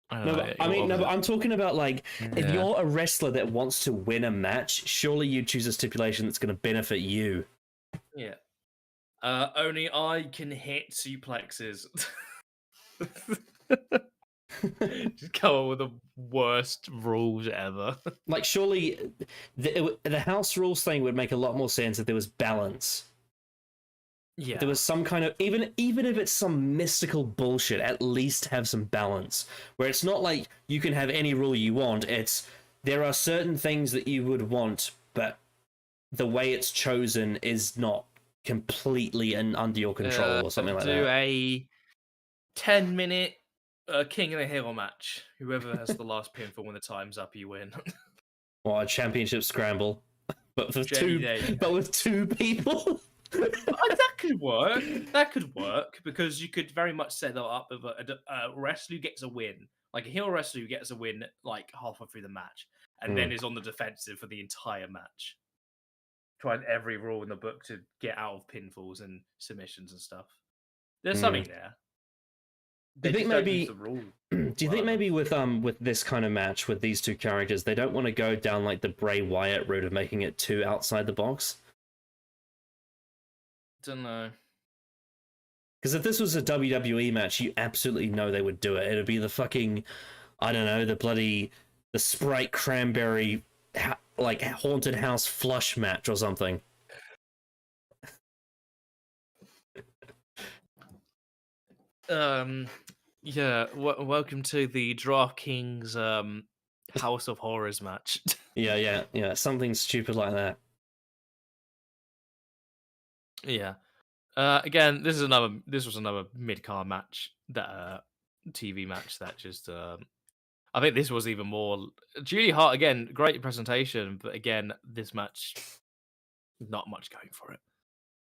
But I'm talking about like, if you're a wrestler that wants to win a match, surely you choose a stipulation that's going to benefit you. Yeah. Only I can hit suplexes. Just come up with the worst rules ever. Like, surely the house rules thing would make a lot more sense if there was balance. Yeah. If there was some kind of, even if it's some mystical bullshit, at least have some balance. Where it's not like you can have any rule you want. It's, there are certain things that you would want, but the way it's chosen is not completely under your control or something like that. Do a 10-minute King of the Hill match. Whoever has the last pinfall when the time's up, you win. Or a championship scramble, but with two people. That could work. That could work, because you could very much set that up with a wrestler who gets a win, like a heel wrestler who gets a win like halfway through the match, and then is on the defensive for the entire match, trying every rule in the book to get out of pinfalls and submissions and stuff. There's something there. Do you think maybe with this kind of match with these two characters, they don't want to go down like the Bray Wyatt route of making it too outside the box? Don't know. Because if this was a WWE match, you absolutely know they would do it. It'd be the fucking, I don't know, the Sprite Cranberry like haunted house flush match or something. Yeah. Welcome to the DraftKings House of Horrors match. Yeah. Something stupid like that. Yeah. Again, this was another mid-card match, that TV match that just I think this was even more. Julia Hart, again, great presentation, but again, this match, not much going for it.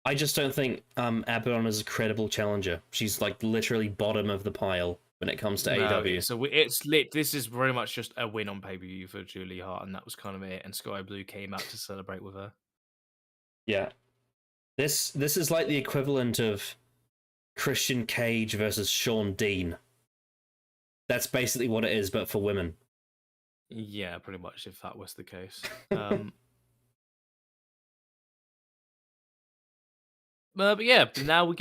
I just don't think Abaddon is a credible challenger. She's like literally bottom of the pile when it comes to AEW. So it's lit. This is very much just a win on pay-per-view for Julia Hart, and that was kind of it. And Sky Blue came out to celebrate with her. Yeah. This is like the equivalent of Christian Cage versus Shawn Dean. That's basically what it is, but for women. Yeah, pretty much, if that was the case. But yeah, now we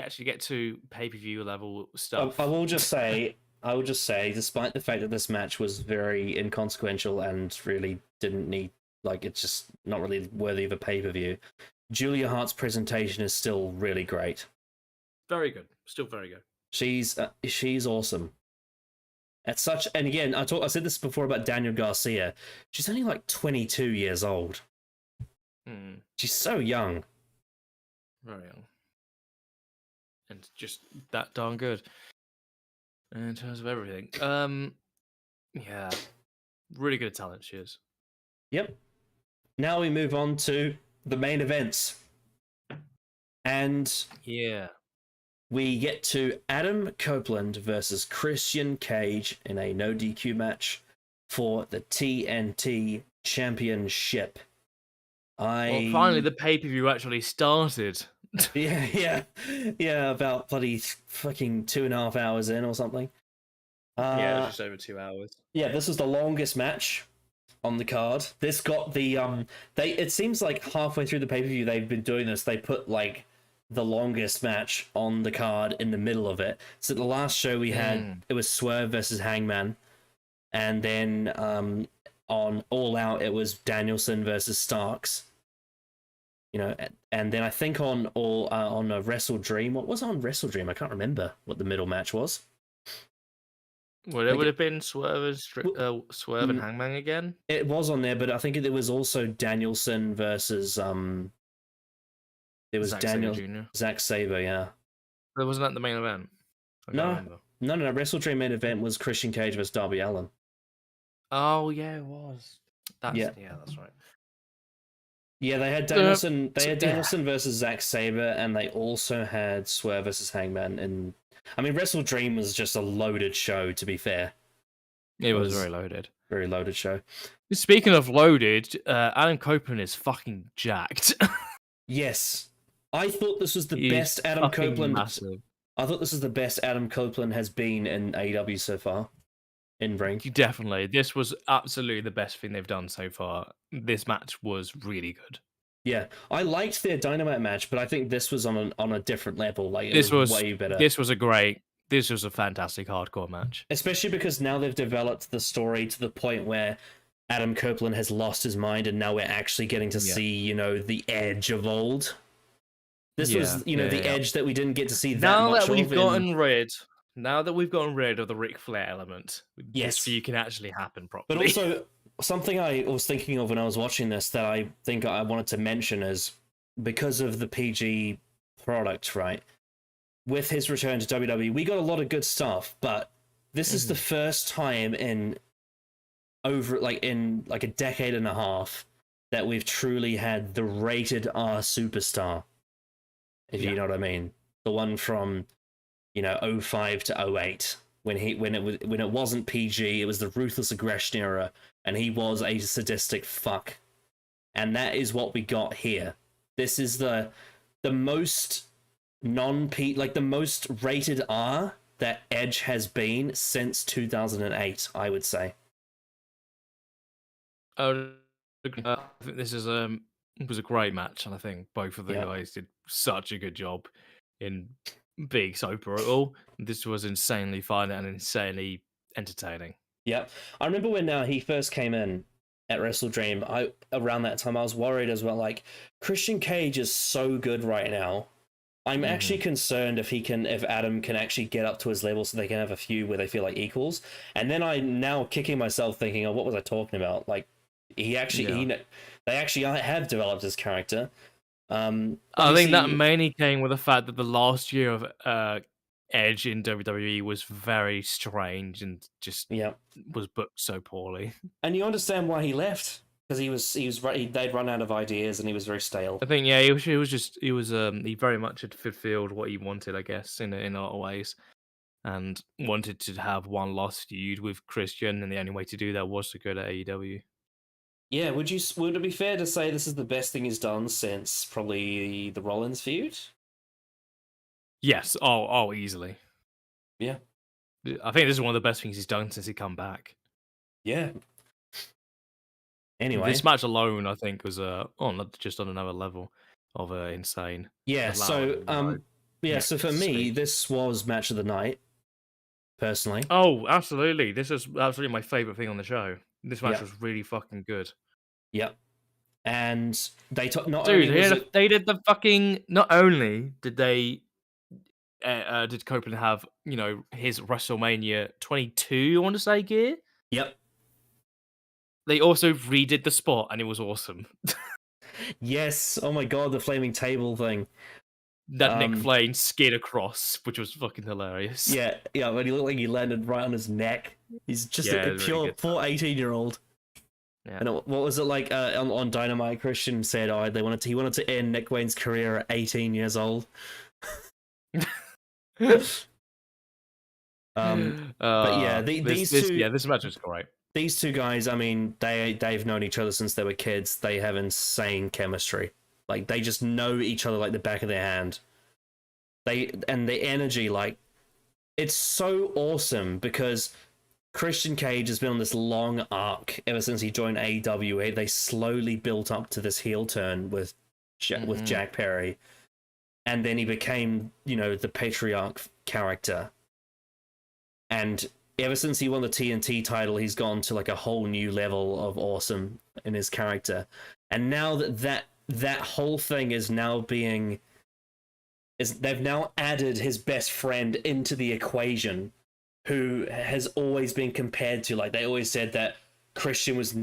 actually get to pay-per-view level stuff. I will just say, despite the fact that this match was very inconsequential and really didn't need, like, it's just not really worthy of a pay-per-view, Julia Hart's presentation is still really great. Very good. Still very good. She's awesome. And again, I said this before about Daniel Garcia. She's only like 22 years old. She's so young. Very young. And just that darn good. In terms of everything. Yeah. Really good talent she is. Yep. Now we move on to the main events. And yeah, we get to Adam Copeland versus Christian Cage in a no DQ match for the TNT Championship. Well, finally the pay-per-view actually started. Yeah, about bloody fucking 2.5 hours in or something. Yeah, it was just over 2 hours. Yeah, this was the longest match on the card. This got the it seems like halfway through the pay-per-view they've been doing this, they put like the longest match on the card in the middle of it. So the last show we had, it was Swerve versus Hangman, and then on All Out it was Danielson versus Starks. You know, and then I think on Wrestle Dream, what was on Wrestle Dream? I can't remember what the middle match was. Well, it would have been Swerve and Hangman again. It was on there, but I think it was also Danielson versus it was Zack Sabre, yeah. But wasn't that the main event? No. Wrestle Dream main event was Christian Cage versus Darby Allin. Oh yeah, it was. Yeah, that's right. Yeah, they had Danielson. Danielson versus Zack Sabre, and they also had Swerve versus Hangman. And I mean, Wrestle Dream was just a loaded show. To be fair, it was very loaded. Very loaded show. Speaking of loaded, Adam Copeland is fucking jacked. Yes, I thought this was the best Adam Copeland. Massive. I thought this was the best Adam Copeland has been in AEW so far. In ring, definitely. This was absolutely the best thing they've done so far. This match was really good. Yeah, I liked their Dynamite match, but I think this was on a different level. Like this was way better. This was a fantastic hardcore match. Especially because now they've developed the story to the point where Adam Copeland has lost his mind, and now we're actually getting to see, you know, the Edge of old. This was, you know, the Edge that we didn't get to see that now much that we've of gotten rid. Now that we've gotten rid of the Ric Flair element, yes, this can actually happen properly. But also, something I was thinking of when I was watching this that I think I wanted to mention is because of the PG product, right? With his return to WWE, we got a lot of good stuff, but this is the first time in a decade and a half that we've truly had the rated R superstar. If you know what I mean. The one from 05 to 08, when it wasn't PG, it was the ruthless aggression era, and he was a sadistic fuck. And that is what we got here. This is the most the most rated R that Edge has been since 2008, I would say. I think this was a great match, and I think both of the guys did such a good job in being so brutal. This was insanely fun and insanely entertaining. Yep. I remember when he first came in at Wrestle Dream, around that time I was worried as well, like, Christian Cage is so good right now. I'm actually concerned if Adam can actually get up to his level so they can have a feud where they feel like equals. And then I'm now kicking myself thinking, oh, what was I talking about? Like, they actually have developed his character. I think that mainly came with the fact that the last year of Edge in WWE was very strange and just was booked so poorly. And you understand why he left, because they'd run out of ideas and he was very stale. I think he very much had fulfilled what he wanted, I guess, in a lot of ways, and wanted to have one last feud with Christian, and the only way to do that was to go to AEW. Yeah, would it be fair to say this is the best thing he's done since probably the Rollins feud? Yes. Oh, easily. Yeah. I think this is one of the best things he's done since he come back. Yeah. Anyway, this match alone, I think, was just on another level of insane. Yeah. So so for me, this was match of the night. Personally. Oh, absolutely. This is absolutely my favorite thing on the show. This match was really fucking good. Yep. And they they did the fucking. Not only did they did Copeland have his WrestleMania 22, I want to say, gear. Yep. They also redid the spot, and it was awesome. Yes. Oh my god, the flaming table thing. That Nick Flane skid across, which was fucking hilarious. Yeah, when he looked like he landed right on his neck. He's just a pure 18-year-old. Yeah. And what was it like on Dynamite? Christian said, he wanted to end Nick Wayne's career at 18 years old. But yeah, this match was great. These two guys, I mean, they've known each other since they were kids. They have insane chemistry. Like, they just know each other like the back of their hand. And the energy, like, it's so awesome because Christian Cage has been on this long arc ever since he joined AEW. They slowly built up to this heel turn with Jack Perry. and then he became, the patriarch character. And ever since he won the TNT title, he's gone to like a whole new level of awesome in his character. And now that whole thing is now they've now added his best friend into the equation, who has always been compared to, like, they always said that Christian was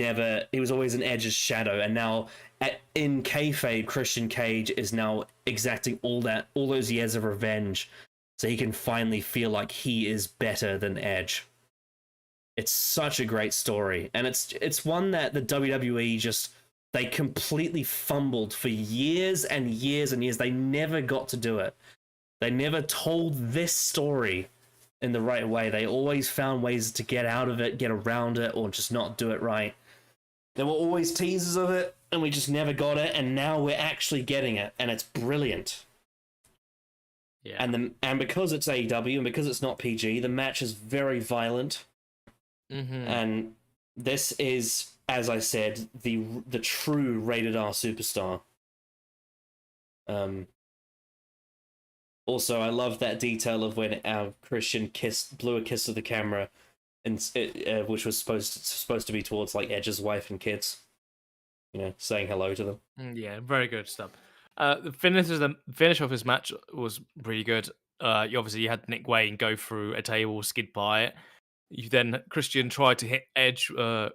always an Edge's shadow, and now in kayfabe, Christian Cage is now exacting all those years of revenge, so he can finally feel like he is better than Edge. It's such a great story, and it's one that the WWE they completely fumbled for years and years and years. They never got to do it. They never told this story in the right way. They always found ways to get out of it, get around it, or just not do it right. There were always teasers of it, and we just never got it, and now we're actually getting it, and it's brilliant. Yeah. And because it's AEW, and because it's not PG, the match is very violent. Mm-hmm. And this is, as I said, the true rated R superstar. Also, I love that detail of when Christian blew a kiss to the camera, and which was supposed to be towards like Edge's wife and kids, saying hello to them. Yeah, very good stuff. The finish of his match was really good. You had Nick Wayne go through a table, skid by it. Christian tried to hit Edge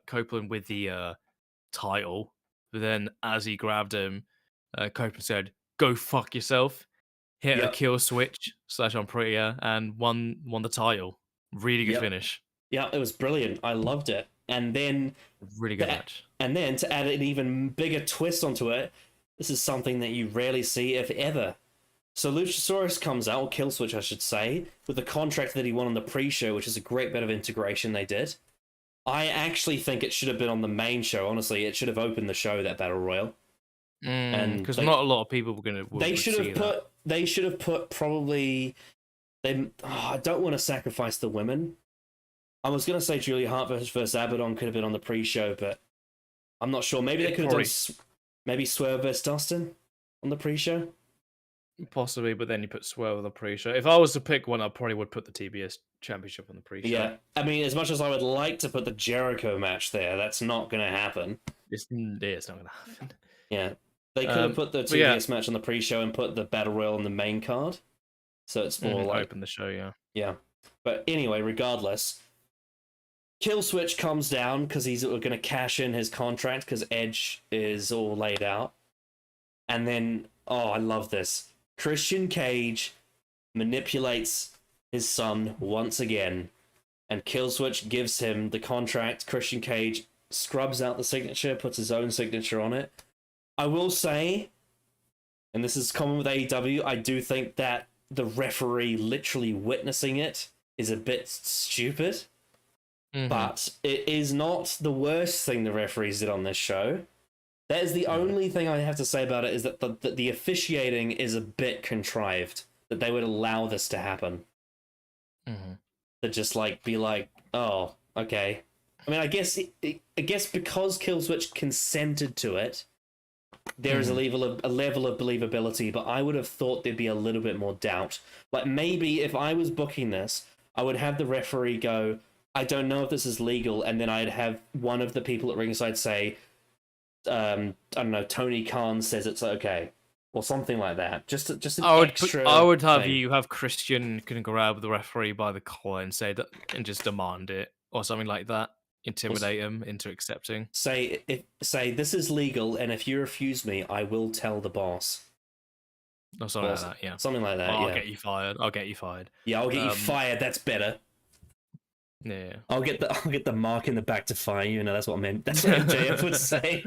Copeland with the title, but then as he grabbed him, Copeland said, "Go fuck yourself." Hit a kill switch / on Prettier and won the title. Really good finish. Yeah, it was brilliant. I loved it. And then really good match. And then to add an even bigger twist onto it, this is something that you rarely see, if ever. So Luchasaurus comes out, or Killswitch I should say, with the contract that he won on the pre-show, which is a great bit of integration they did. I actually think it should have been on the main show. Honestly, it should have opened the show, that Battle Royal. Because not a lot of people were going to. They should have put probably. I don't want to sacrifice the women. I was going to say Julia Hart versus Abaddon could have been on the pre-show, but I'm not sure. Maybe they could have done maybe Swerve versus Dustin on the pre-show. Possibly, but then you put Swerve on the pre-show. If I was to pick one, I probably would put the TBS Championship on the pre-show. Yeah, I mean, as much as I would like to put the Jericho match there, that's not going to happen. It's not going to happen. Yeah. They could have put the TBS match on the pre-show and put the Battle Royal on the main card. So it's more like... open the show, yeah. Yeah. But anyway, regardless, Killswitch comes down because he's going to cash in his contract because Edge is all laid out. And then, I love this. Christian Cage manipulates his son once again. And Killswitch gives him the contract. Christian Cage scrubs out the signature, puts his own signature on it. I will say, and this is common with AEW, I do think that the referee literally witnessing it is a bit stupid. Mm-hmm. But it is not the worst thing the referees did on this show. That is the only thing I have to say about it, is that the officiating is a bit contrived, that they would allow this to happen. Mm-hmm. To just be like, oh, okay. I mean, I guess because Killswitch consented to it, there is a level of believability, but I would have thought there'd be a little bit more doubt. Like, maybe if I was booking this, I would have the referee go, I don't know if this is legal, and then I'd have one of the people at ringside say, I don't know, Tony Khan says it's okay, or something like that. Just an extra. I would have thing. You have Christian can grab the referee by the collar and say that, and just demand it, or something like that. Intimidate him into accepting. Say this is legal, and if you refuse me, I will tell the boss. Or something like that. Yeah, something like that. I'll get you fired. I'll get you fired. Yeah, I'll get you fired. That's better. Yeah, I'll get the mark in the back to fire you. That's what I meant. That's what MJF would say.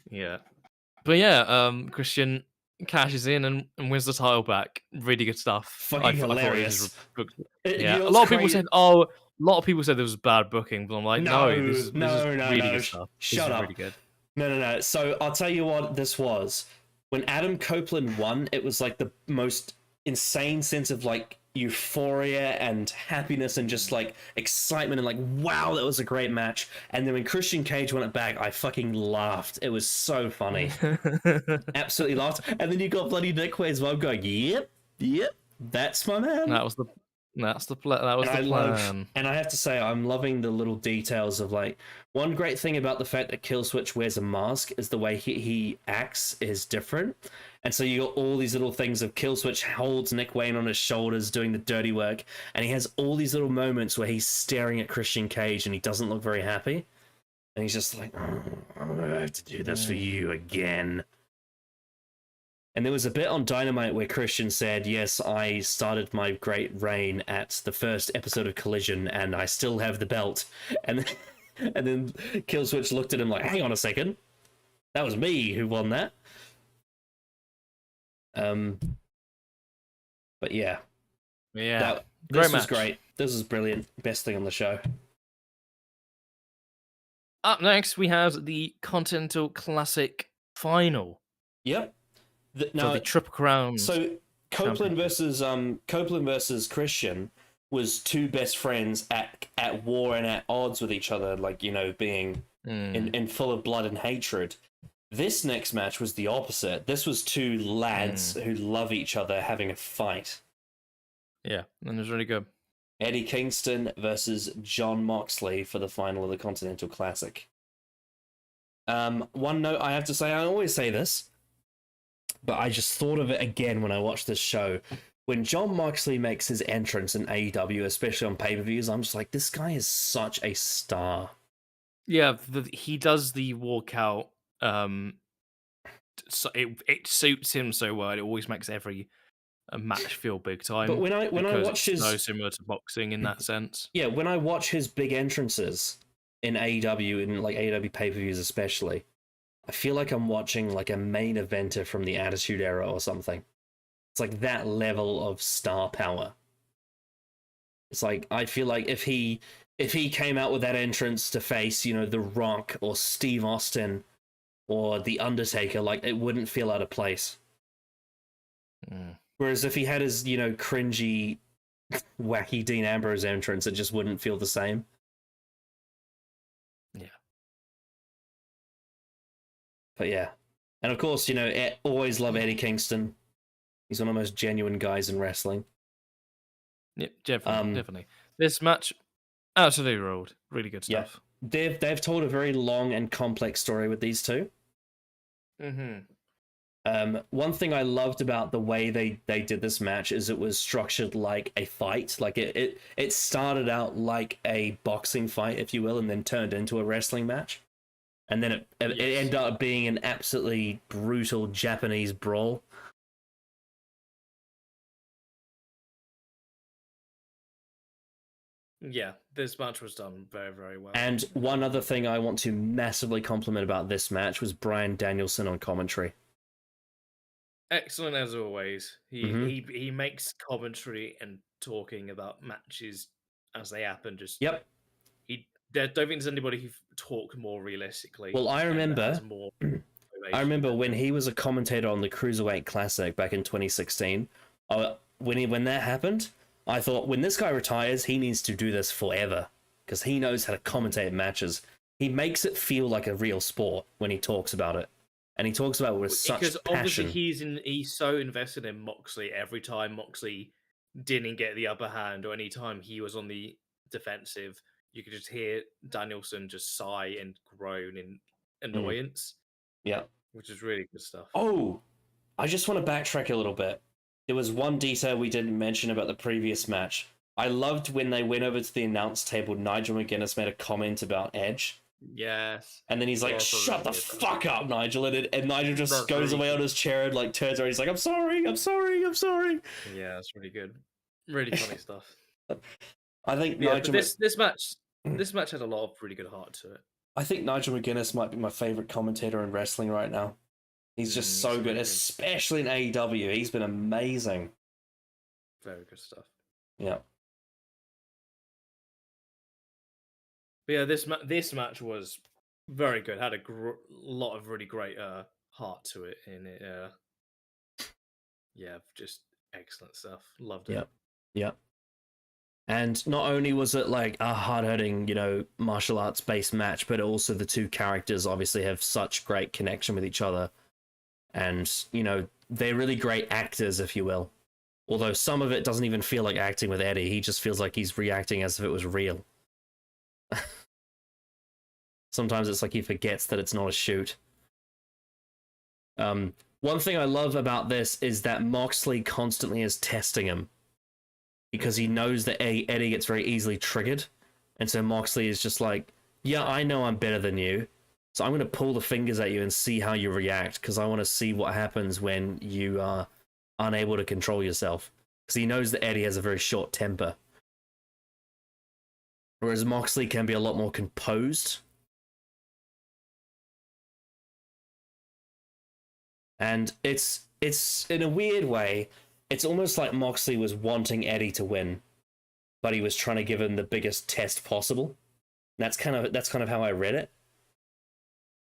Yeah, but yeah, Christian cashes in and wins the title back. Really good stuff. Fucking hilarious. Yeah, a lot of people said, a lot of people said there was bad booking, but I'm like, this is really good stuff. Shut up. Really good. No. So I'll tell you what this was. When Adam Copeland won, it was like the most insane sense of euphoria and happiness and just like excitement and like, wow, that was a great match. And then when Christian Cage won it back, I fucking laughed. It was so funny. Absolutely laughed. And then you got bloody Nick Way's mom going, yep, that's my man. That was the plan. And I have to say, I'm loving the little details of like, one great thing about the fact that Killswitch wears a mask is the way he acts is different. And so you got all these little things of Killswitch holds Nick Wayne on his shoulders doing the dirty work, and he has all these little moments where he's staring at Christian Cage and he doesn't look very happy. And he's just like, oh, I'm gonna have to do this for you again. And there was a bit on Dynamite where Christian said, yes, I started my great reign at the first episode of Collision, and I still have the belt. And then Killswitch looked at him like, hang on a second. That was me who won that. But yeah. Yeah. This was great. This was brilliant. Best thing on the show. Up next, we have the Continental Classic Final. Yep. For the Triple Crown. So Copeland versus Christian was two best friends at war and at odds with each other, like, you know, being in full of blood and hatred. This next match was the opposite. This was two lads who love each other having a fight. Yeah, and it was really good. Eddie Kingston versus Jon Moxley for the final of the Continental Classic. One note I have to say, I always say this, but I just thought of it again when I watched this show. When Jon Moxley makes his entrance in AEW, especially on pay-per-views, I'm just like, this guy is such a star. Yeah, he does the walkout. So it suits him so well. It always makes every match feel big time. But when I watch his, so similar to boxing in that sense. Yeah, when I watch his big entrances in AEW, in like AEW pay-per-views especially, I feel like I'm watching like a main eventer from the Attitude Era or something. It's like that level of star power. It's like, I feel like if he came out with that entrance to face, you know, The Rock or Steve Austin or The Undertaker, like, it wouldn't feel out of place. Whereas if he had his, you know, cringy, wacky Dean Ambrose entrance, it just wouldn't feel the same. Yeah. But yeah. And of course, you know, always love Eddie Kingston. He's one of the most genuine guys in wrestling. Yep, definitely. This match, absolutely ruled. Really good stuff. Yeah. They've told a very long and complex story with these two. One thing I loved about the way they did this match is it was structured like a fight. Like it started out like a boxing fight, if you will, and then turned into a wrestling match. And then it ended up being an absolutely brutal Japanese brawl. Yeah, this match was done very, very well. And one other thing I want to massively compliment about this match was Bryan Danielson on commentary. Excellent as always. He makes commentary and talking about matches as they happen. Just yep. I don't think there's anybody who talk more realistically. Well, I remember when he was a commentator on the Cruiserweight Classic back in 2016. When that happened, I thought, when this guy retires, he needs to do this forever because he knows how to commentate matches. He makes it feel like a real sport when he talks about it. And he talks about it with such passion. Because obviously he's so invested in Moxley. Every time Moxley didn't get the upper hand or any time he was on the defensive, you could just hear Danielson just sigh and groan in annoyance. Yeah. Which is really good stuff. Oh, I just want to backtrack a little bit. There was one detail we didn't mention about the previous match. I loved when they went over to the announce table, Nigel McGuinness made a comment about Edge. Yes. And then he's like, shut the fuck up, Nigel. And Nigel just goes away on his chair and like turns around. He's like, I'm sorry. Yeah, that's really good. Really funny stuff. I think Nigel... This match had a lot of really good heart to it. I think Nigel McGuinness might be my favorite commentator in wrestling right now. He's just so good, especially in AEW. He's been amazing. Very good stuff. Yeah. But yeah, this match was very good. Had a lot of really great heart to it in it. Yeah, just excellent stuff. Loved it. Yeah. And not only was it like a hard-hitting, martial arts-based match, but also the two characters obviously have such great connection with each other. And, they're really great actors, if you will. Although some of it doesn't even feel like acting with Eddie. He just feels like he's reacting as if it was real. Sometimes it's like he forgets that it's not a shoot. One thing I love about this is that Moxley constantly is testing him, because he knows that Eddie gets very easily triggered. And so Moxley is just like, yeah, I know I'm better than you, so I'm going to pull the fingers at you and see how you react, because I want to see what happens when you are unable to control yourself. Because he knows that Eddie has a very short temper. Whereas Moxley can be a lot more composed. And it's in a weird way, it's almost like Moxley was wanting Eddie to win, but he was trying to give him the biggest test possible. That's kind of how I read it.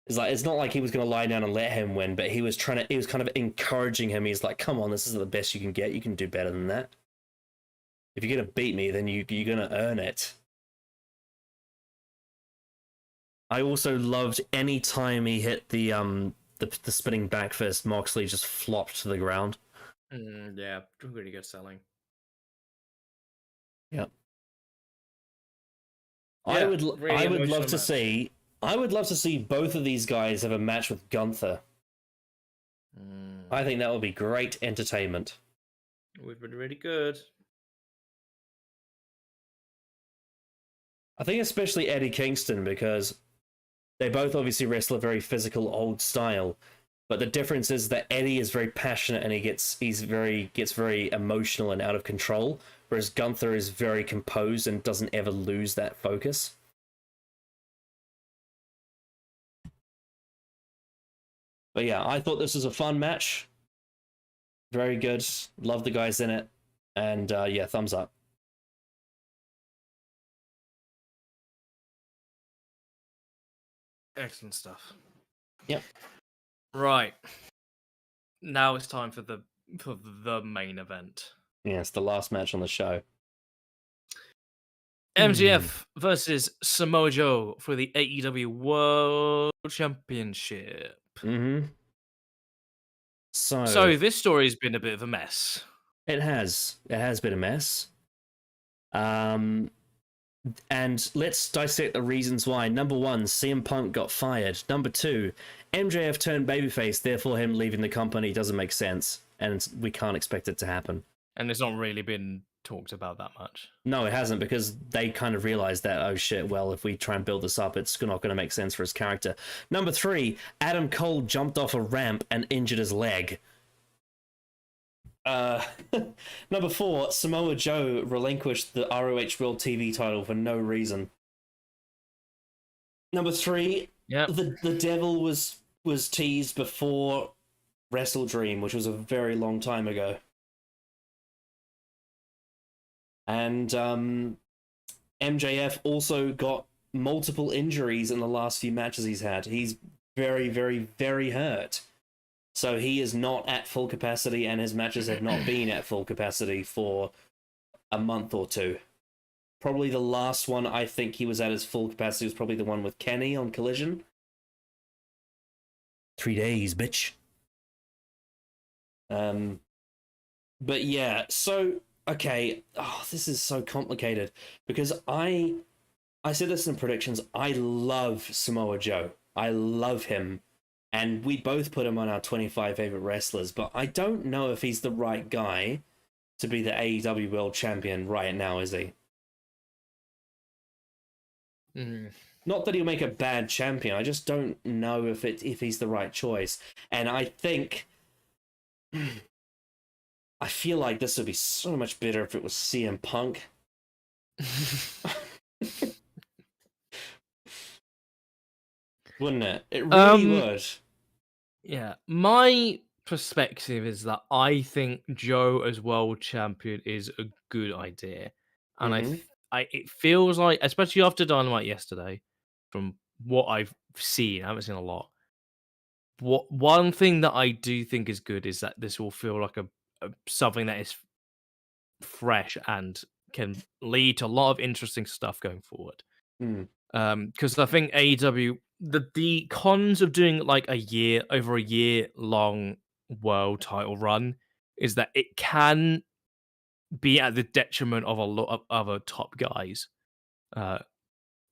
It's not like he was going to lie down and let him win, but he was kind of encouraging him. He's like, come on, this is the best you can get. You can do better than that. If you're going to beat me, then you're going to earn it. I also loved any time he hit the spinning back fist, Moxley just flopped to the ground. Yeah, really good selling. Yep. Yeah, I would love to see both of these guys have a match with Gunther. I think that would be great entertainment. It would be really good. I think especially Eddie Kingston, because they both obviously wrestle a very physical old style, but the difference is that Eddie is very passionate and he gets very emotional and out of control, whereas Gunther is very composed and doesn't ever lose that focus. But yeah, I thought this was a fun match. Very good. Love the guys in it. And yeah, thumbs up. Excellent stuff. Yep. Right. Now it's time for the main event. Yeah, it's the last match on the show. MJF versus Samoa Joe for the AEW World Championship. Mm-hmm. So this story's been a bit of a mess. It has been a mess. And let's dissect the reasons why. Number one, CM Punk got fired. Number two, MJF turned babyface, therefore him leaving the company doesn't make sense, and we can't expect it to happen. And it's not really been talked about that much. No, it hasn't, because they kind of realized that, oh shit, well, if we try and build this up, it's not going to make sense for his character. Number three, Adam Cole jumped off a ramp and injured his leg. Number four, Samoa Joe relinquished the ROH World TV title for no reason. Number three, the devil was teased before Wrestle Dream, which was a very long time ago. And MJF also got multiple injuries in the last few matches he's had. He's very, very, very hurt. So he is not at full capacity, and his matches have not been at full capacity for a month or two. Probably the last one I think he was at his full capacity was probably the one with Kenny on Collision. 3 days, bitch. But yeah, so okay, this is so complicated, because I said this in predictions. I love Samoa Joe. I love him. And we both put him on our 25 favorite wrestlers, but I don't know if he's the right guy to be the AEW World Champion right now, is he? Not that he'll make a bad champion. I just don't know if he's the right choice. And I think, I feel like this would be so much better if it was CM Punk. Wouldn't it? It really would. Yeah, my perspective is that I think Joe as world champion is a good idea, and it feels like, especially after Dynamite yesterday, from what I've seen, I haven't seen a lot. One thing that I do think is good is that this will feel like a something that is fresh and can lead to a lot of interesting stuff going forward. Mm. Because I think AEW, the cons of doing like over a year long world title run is that it can be at the detriment of a lot of other top guys uh,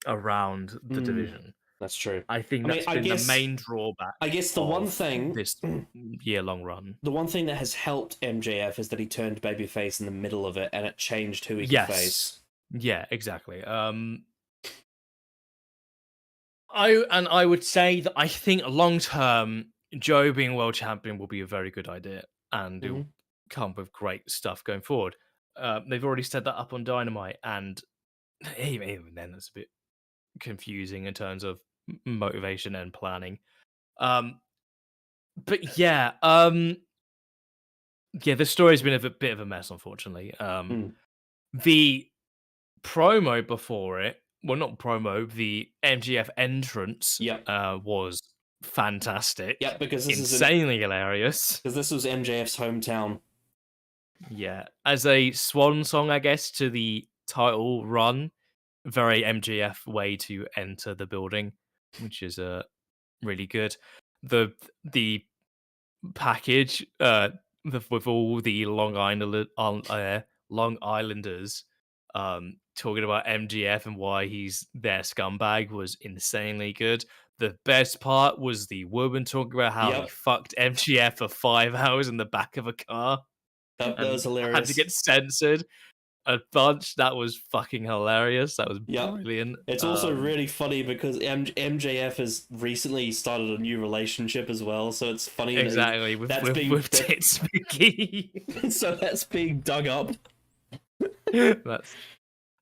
around the division. That's true. I think I mean, that's been the main drawback I guess the one of thing, this year-long run. the one thing that has helped MJF is that he turned babyface in the middle of it, and it changed who he could face. Yeah, exactly. I would say that I think long term, Joe being world champion will be a very good idea, and it'll come with great stuff going forward. They've already set that up on Dynamite, and even then, it's a bit confusing in terms of motivation and planning. But yeah, the story's been a bit of a mess, unfortunately. The promo before it, well, not promo, the MGF entrance, was fantastic. Yeah, because this insanely hilarious. Because this was MJF's hometown. Yeah, as a swan song, I guess, to the title run, very MJF way to enter the building, which is really good. The package with all the Long Islanders talking about MGF and why he's their scumbag was insanely good. The best part was the woman talking about how he fucked MGF for 5 hours in the back of a car. That was hilarious. Had to get censored a bunch. That was fucking hilarious. That was brilliant. It's also really funny because MJF has recently started a new relationship as well, so it's funny. Exactly, with Tit Spooky. So that's being dug up.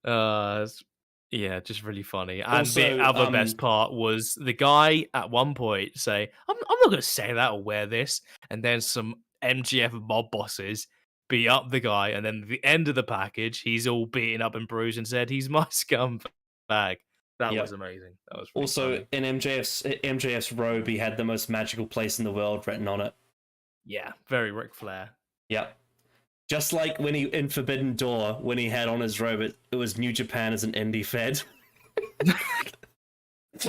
That's yeah, just really funny. And also, the other best part was the guy at one point say, I'm not going to say that or wear this. And then some MGF mob bosses beat up the guy. And then at the end of the package, he's all beaten up and bruised and said, he's my scumbag. That was amazing. That was really also funny. In MJF's robe, he had the most magical place in the world written on it. Yeah, very Ric Flair. Yep. Just like when he in Forbidden Door, when he had on his robe, it was New Japan as an indie fed. It's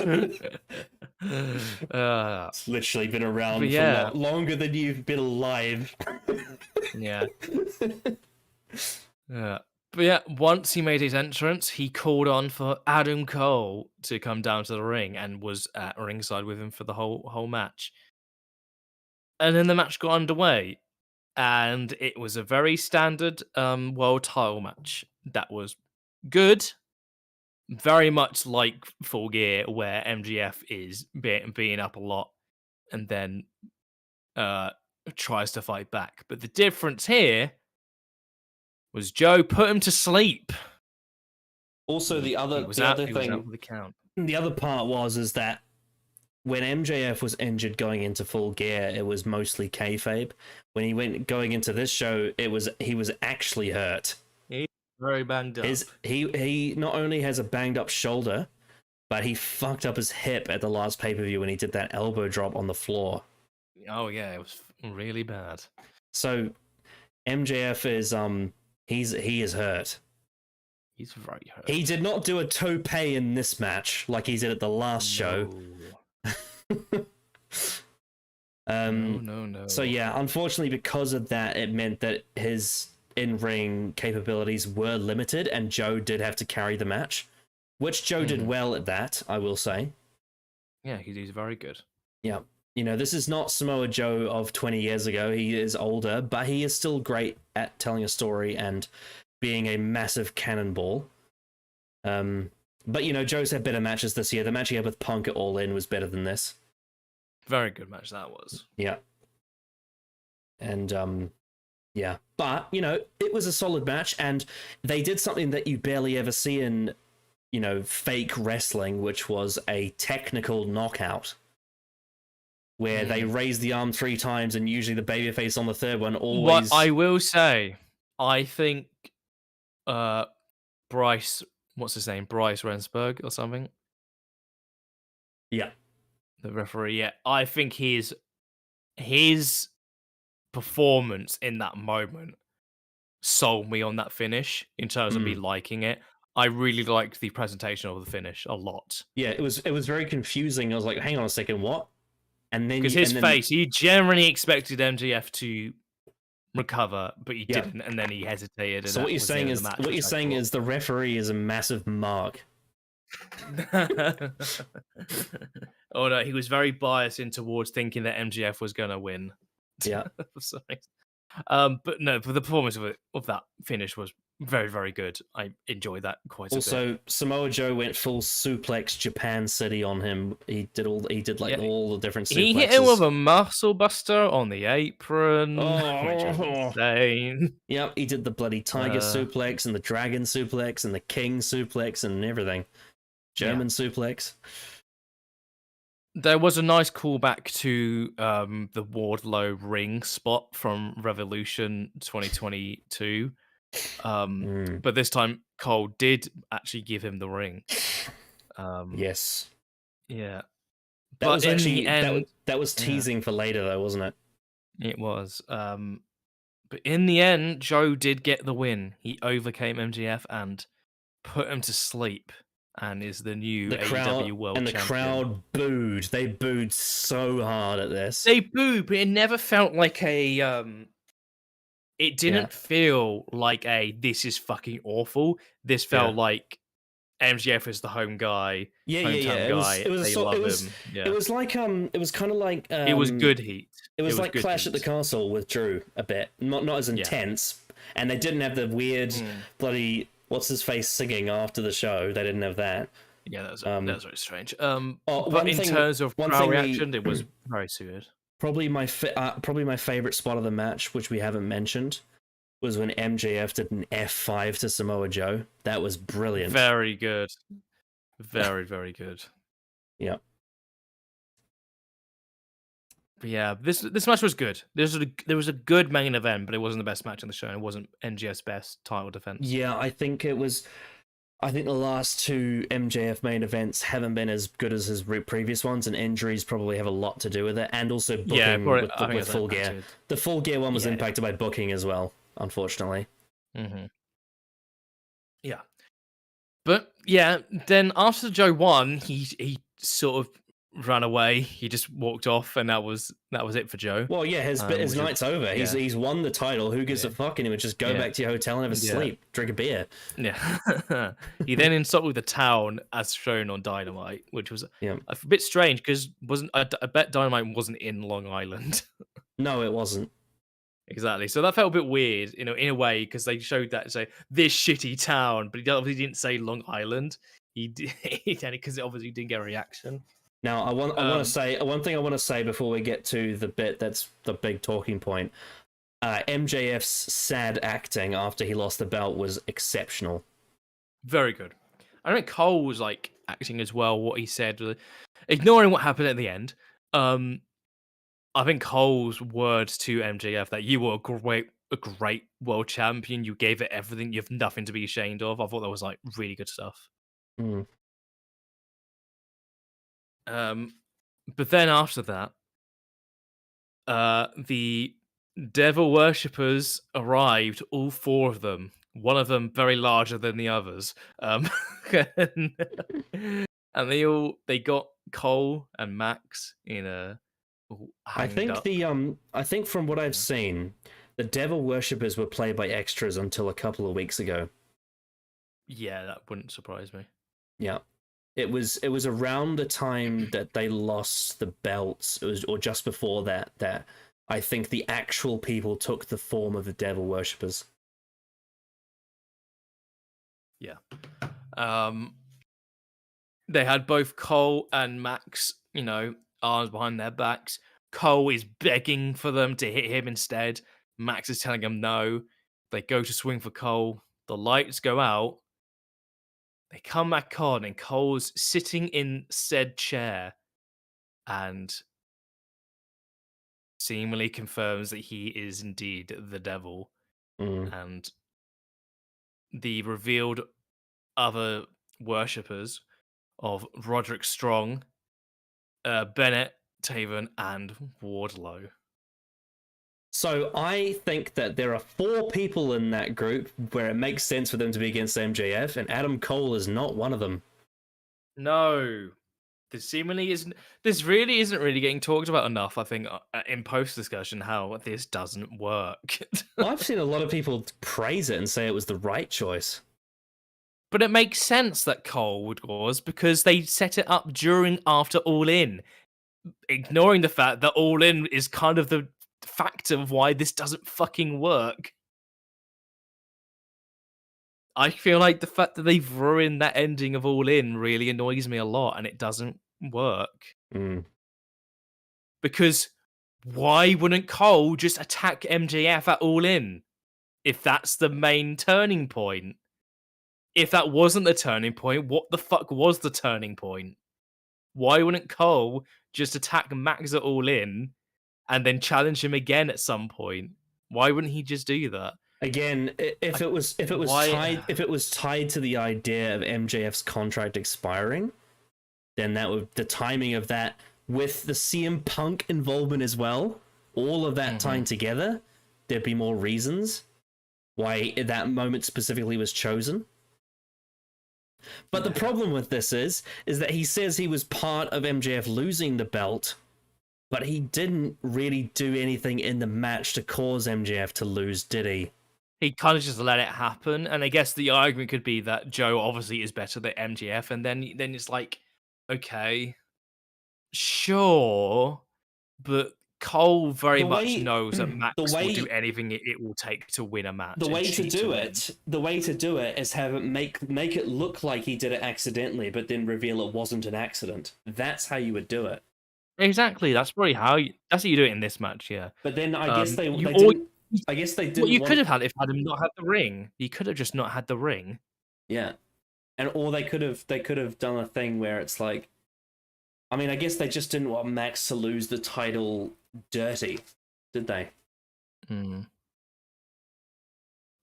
literally been around for longer than you've been alive. Yeah. But yeah, once he made his entrance, he called on for Adam Cole to come down to the ring and was at ringside with him for the whole match. And then the match got underway. And it was a very standard world title match that was good, very much like Full Gear, where MGF is beating up a lot and then tries to fight back. But the difference here was Joe put him to sleep. Also, the other part is that when MJF was injured going into Full Gear, it was mostly kayfabe. When he went going into this show, he was actually hurt. He's very banged up. He not only has a banged up shoulder, but he fucked up his hip at the last pay-per-view when he did that elbow drop on the floor. Oh yeah, it was really bad. So MJF is he is hurt. He's very hurt. He did not do a tope in this match like he did at the last show. No. So yeah, unfortunately, because of that, it meant that his in-ring capabilities were limited, and Joe did have to carry the match, which Joe did well at that, I will say. Yeah, he's very good. Yeah. This is not Samoa Joe of 20 years ago. He is older, but he is still great at telling a story and being a massive cannonball. But, Joe's had better matches this year. The match he had with Punk at All In was better than this. Very good match that was. Yeah. And, yeah. But, it was a solid match, and they did something that you barely ever see in, fake wrestling, which was a technical knockout. Where they raise the arm 3 times, and usually the babyface on the third one always... What I will say, I think Bryce, what's his name? Bryce Rensburg or something? Yeah. The referee, yeah. I think his performance in that moment sold me on that finish in terms of me Mm. liking it. I really liked the presentation of the finish a lot. Yeah, it was very confusing. I was like, hang on a second, what? And then Because you his and then face, he generally expected MGF to recover, but he yeah. didn't, and then he hesitated, and So that was the end of the match. what Which you're I saying thought. is the referee is a massive mark. Oh no, he was very biased in towards thinking that MGF was going to win. Yeah. Sorry. But no, but the performance of that finish was very, very good. I enjoyed that quite a bit. Also, Samoa Joe went full suplex Japan City on him. He did like Yeah, all the different he hit him with suplexes. a muscle buster on the apron, which was Oh, insane. yep, he did the bloody tiger Uh, suplex and the dragon suplex and the king suplex and everything. yeah. German suplex. There was a nice callback to the Wardlow ring spot from Revolution 2022. Mm. But this time Cole did actually give him the ring. Yes. Yeah. That But was in the actually end, that was yeah, teasing for later though, wasn't it? it was. But in the end, Joe did get the win. He overcame MGF and put him to sleep and is the new AEW World The Champion. crowd booed. They booed so hard at this. They booed, but it never felt like it Yeah. didn't feel like this is fucking awful. This Yeah. felt like MGF is the hometown Yeah. guy. They love him. It Yeah. was like it was kind of like It was good heat. it It was was like good Clash at the heat. Castle with Drew a bit. Not as Yeah. intense. And they didn't have the weird Mm. bloody what's his face singing after the show. They didn't have that. Yeah, that was very strange. Oh, But in terms of one crowd thing reaction, it was very suited. probably probably my favorite spot of the match, which we haven't mentioned, was when MJF did an F5 to Samoa Joe. That was brilliant. Very good. Very, very good. Yeah. But yeah, this match was good. There was a good main event, but it wasn't the best match on the show. And it wasn't NGS's best title defense. Yeah, I think it was. I think the last two MJF main events haven't been as good as his previous ones, and injuries probably have a lot to do with it, and also booking with Full Gear. The Full Gear one was impacted by booking as well, unfortunately. Mm-hmm. Yeah, but yeah, then after Joe won, he sort of ran away. He just walked off, and that was it for Joe. Well, yeah, his night's over. Yeah. He's won the title. Who gives a fuck? And he would just go back to your hotel and have a sleep, drink a beer. Yeah. He then insulted the town as shown on Dynamite, which was Yeah. a bit strange because I bet Dynamite wasn't in Long Island. No, it wasn't. Exactly. So that felt a bit weird, in a way, because they showed that say this shitty town, but he obviously didn't say Long Island. He did because it obviously didn't get a reaction. Now, I want to say one thing I want to say before we get to the bit that's the big talking point. MJF's sad acting after he lost the belt was exceptional. Very good. I think Cole was like acting as well. What he said, ignoring what happened at the end. I think Cole's words to MJF that you were a great world champion. You gave it everything. You have nothing to be ashamed of. I thought that was like really good stuff. Mm. But then after that, the devil worshippers arrived. All four of them. One of them very larger than the others. And they got Cole and Max in a. I think from what I've seen, the devil worshippers were played by extras until a couple of weeks ago. Yeah, that wouldn't surprise me. Yeah. It was around the time that they lost the belts. It was, or just before that I think the actual people took the form of the devil worshippers. Yeah. They had both Cole and Max, arms behind their backs. Cole is begging for them to hit him instead. Max is telling him no. They go to swing for Cole. The lights go out. They come back on, and Cole's sitting in said chair and seemingly confirms that he is indeed the devil. And the revealed other worshippers of Roderick Strong, Bennett, Taven, and Wardlow. So I think that there are 4 people in that group where it makes sense for them to be against MJF, and Adam Cole is not one of them. No. This seemingly isn't. This really isn't really getting talked about enough. I think in post discussion how this doesn't work. I've seen a lot of people praise it and say it was the right choice. But it makes sense that Cole was because they set it up after All In, ignoring the fact that All In is kind of the factor of why this doesn't fucking work. I feel like the fact that they've ruined that ending of All In really annoys me a lot, and it doesn't work. Mm. Because why wouldn't Cole just attack MJF at All In if that's the main turning point? If that wasn't the turning point, what the fuck was the turning point? Why wouldn't Cole just attack Max at All In and then challenge him again at some point? Why wouldn't he just do that? Again, if it was tied to the idea of MJF's contract expiring, then the timing of that with the CM Punk involvement as well, all of that tying together, there'd be more reasons why that moment specifically was chosen. But the problem with this is that he says he was part of MJF losing the belt, but he didn't really do anything in the match to cause MJF to lose, did he? He kind of just let it happen, and I guess the argument could be that Joe obviously is better than MJF, and then it's like, okay, sure, but Cole very much knows that Max will do anything it will take to win a match. The way to do it is have it make it look like he did it accidentally, but then reveal it wasn't an accident. That's how you would do it. Exactly. That's probably how you do it in this match. Yeah. But then I guess they didn't. I guess they didn't. What you could have had if Adam not had the ring. You could have just not had the ring. Yeah, or they could have done a thing where it's like, I mean, I guess they just didn't want Max to lose the title dirty, did they?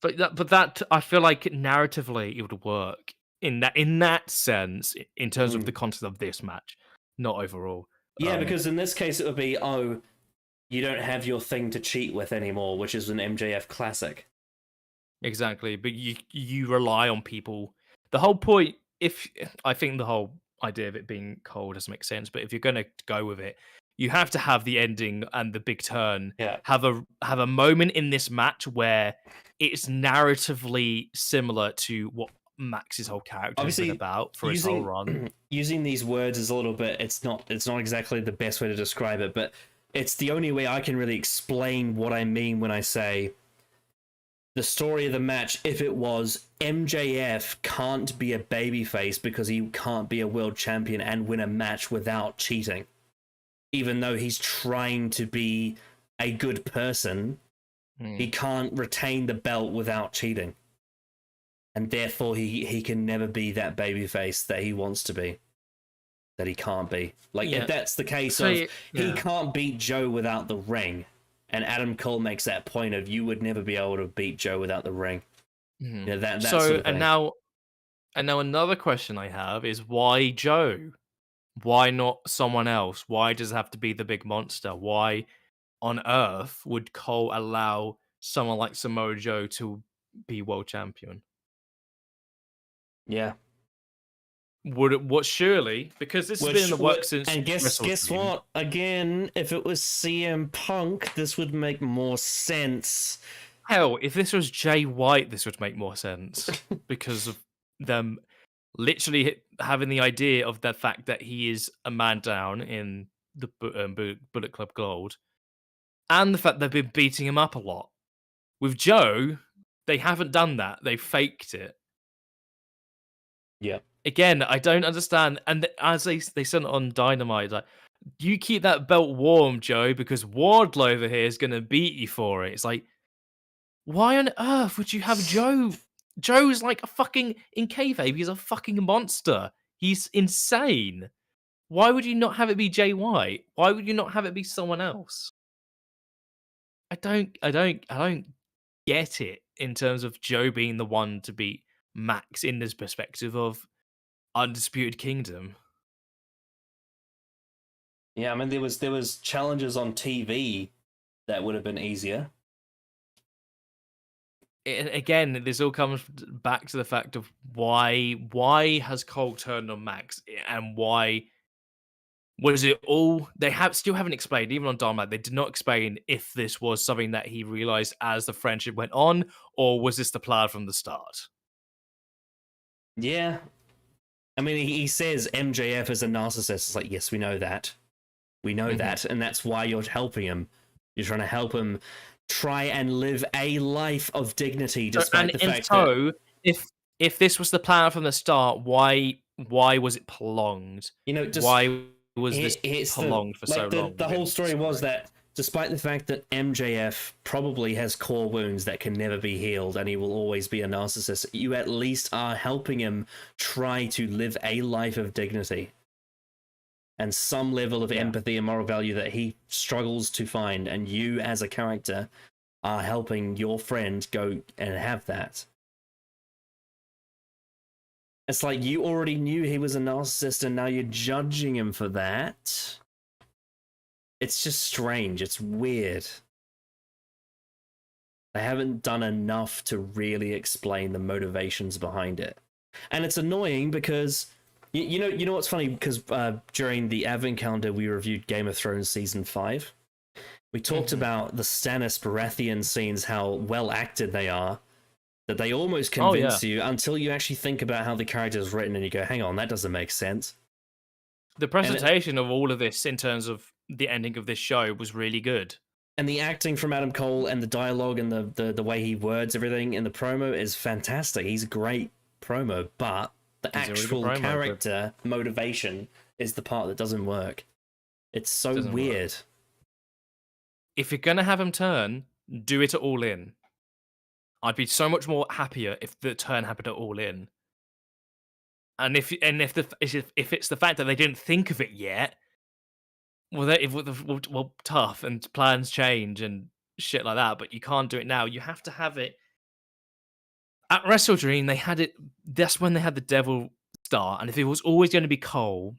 But that I feel like narratively it would work in that sense in terms of the content of this match, not overall. Yeah, because in this case it would be, oh, you don't have your thing to cheat with anymore, which is an MJF classic. Exactly, but you rely on people. The whole point, I think the whole idea of it being Cole doesn't make sense, but if you're going to go with it, you have to have the ending and the big turn. Yeah. Have a moment in this match where it's narratively similar to what Max's whole character has been about for his whole run. Using these words is a little bit, it's not exactly the best way to describe it, but it's the only way I can really explain what I mean when I say the story of the match. If it was MJF can't be a babyface because he can't be a world champion and win a match without cheating, even though he's trying to be a good person, he can't retain the belt without cheating. And therefore, he can never be that babyface that he wants to be. That he can't be. If that's the case he can't beat Joe without the ring, and Adam Cole makes that point of you would never be able to beat Joe without the ring. Yeah, that so sort of and now another question I have is why Joe? Why not someone else? Why does it have to be the big monster? Why on earth would Cole allow someone like Samoa Joe to be world champion? Yeah. Surely, because this has been in the works since. And guess what? Again, if it was CM Punk, this would make more sense. Hell, if this was Jay White, this would make more sense because of them literally having the idea of the fact that he is a man down in the Bullet Club Gold, and the fact they've been beating him up a lot. With Joe, they haven't done that. They faked it. Yeah. Again, I don't understand. And as they said on Dynamite, like, you keep that belt warm, Joe, because Wardlow over here is going to beat you for it. It's like, why on earth would you have Joe? Joe's like a fucking, in kayfabe, he's a fucking monster. He's insane. Why would you not have it be Jay White? Why would you not have it be someone else? I don't get it in terms of Joe being the one to beat Max in this perspective of Undisputed Kingdom. Yeah, I mean there was challenges on TV that would have been easier. Again, this all comes back to the fact of why has Cole turned on Max, and why was it all they still haven't explained, even on Dynamite, they did not explain if this was something that he realized as the friendship went on, or was this the plan from the start? Yeah. I mean, he says MJF is a narcissist. It's like, yes, we know that. We know that, and that's why you're helping him. You're trying to help him try and live a life of dignity, despite the fact that... if this was the plan from the start, why was it prolonged? Why was this prolonged for so long? The whole story was that, despite the fact that MJF probably has core wounds that can never be healed and he will always be a narcissist, you at least are helping him try to live a life of dignity and some level of empathy and moral value that he struggles to find, and you as a character are helping your friend go and have that. It's like you already knew he was a narcissist and now you're judging him for that. It's just strange. It's weird. They haven't done enough to really explain the motivations behind it. And it's annoying because, you know what's funny? Because during the Advent calendar, we reviewed Game of Thrones Season 5. We talked about the Stannis Baratheon scenes, how well acted they are, that they almost convince you until you actually think about how the character is written and you go, hang on, that doesn't make sense. The presentation of all of this in terms of the ending of this show was really good. And the acting from Adam Cole and the dialogue and the way he words everything in the promo is fantastic. He's a great promo, but the actual character motivation is the part that doesn't work. It's so weird. If you're going to have him turn, do it at All In. I'd be so much more happier if the turn happened at All In. And if it's the fact that they didn't think of it yet, well, tough, and plans change and shit like that. But you can't do it now. You have to have it at Wrestle Dream. They had it. That's when they had the Devil start. And if it was always going to be Cole,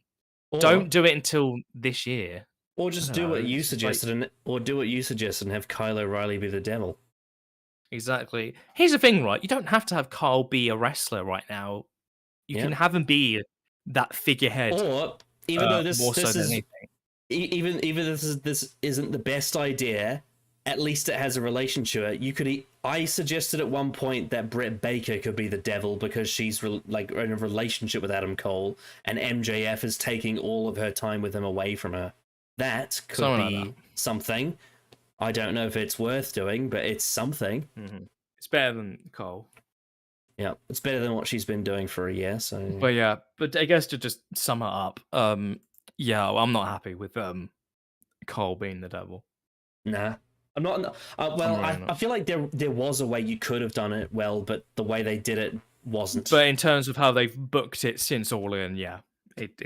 don't do it until this year. Or just do what you suggested, and have Kyle O'Reilly be the Devil. Exactly. Here's the thing, right? You don't have to have Kyle be a wrestler right now. You can have him be that figurehead. Or even though this isn't the best idea, at least it has a relation to it. I suggested at one point that Britt Baker could be the Devil because she's in a relationship with Adam Cole, and MJF is taking all of her time with him away from her. That could be something. I don't know if it's worth doing, but it's something. Mm-hmm. It's better than Cole. Yeah, it's better than what she's been doing for a year. So, but I guess to just sum it up, I'm not happy with Cole being the Devil. Nah, I'm not. I feel like there was a way you could have done it well, but the way they did it wasn't. But in terms of how they've booked it since All In, it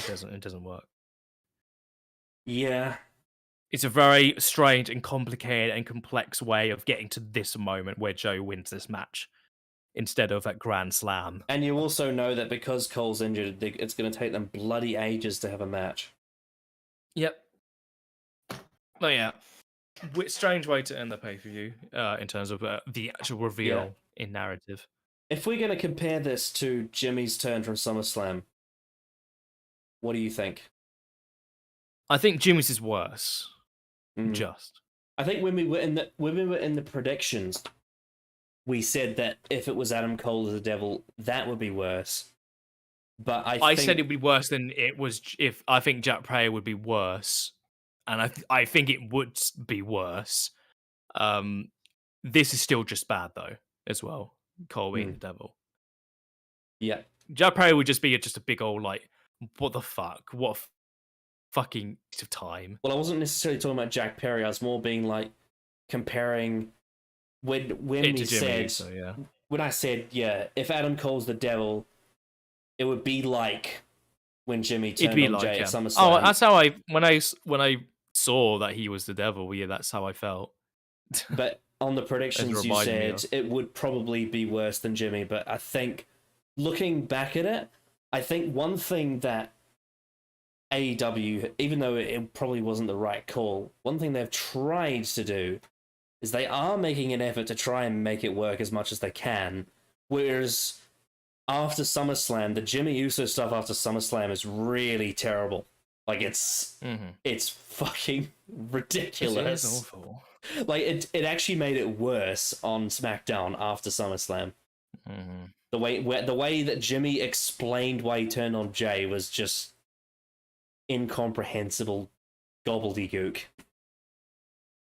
doesn't work. Yeah. It's a very strange and complicated and complex way of getting to this moment where Joe wins this match instead of at Grand Slam. And you also know that because Cole's injured, it's going to take them bloody ages to have a match. Yep. But yeah, strange way to end the pay-per-view in terms of the actual reveal in narrative. If we're going to compare this to Jimmy's turn from SummerSlam, what do you think? I think Jimmy's is worse. I think when we were in the predictions, we said that if it was Adam Cole as the Devil, that would be worse. But I said it would be worse than it was. If I think Jack Prayer would be worse, and I think it would be worse. This is still just bad though, as well. Cole being the Devil. Yeah, Jack Prayer would just be a big old what the fuck? What fucking waste of time. Well, I wasn't necessarily talking about Jack Perry. I was more being comparing when we said when I said if Adam Cole's the Devil, it would be like when Jimmy turned on Jay at SummerSlam. Oh, that's how when I saw that he was the Devil. Yeah, that's how I felt. But on the predictions, you said it would probably be worse than Jimmy. But I think looking back at it, I think one thing that AEW, even though it probably wasn't the right call, one thing they've tried to do is they are making an effort to try and make it work as much as they can. Whereas after SummerSlam, the Jimmy Uso stuff after SummerSlam is really terrible. Like it's fucking ridiculous. It is awful. Like it actually made it worse on SmackDown after SummerSlam. The way that Jimmy explained why he turned on Jay was just incomprehensible gobbledygook.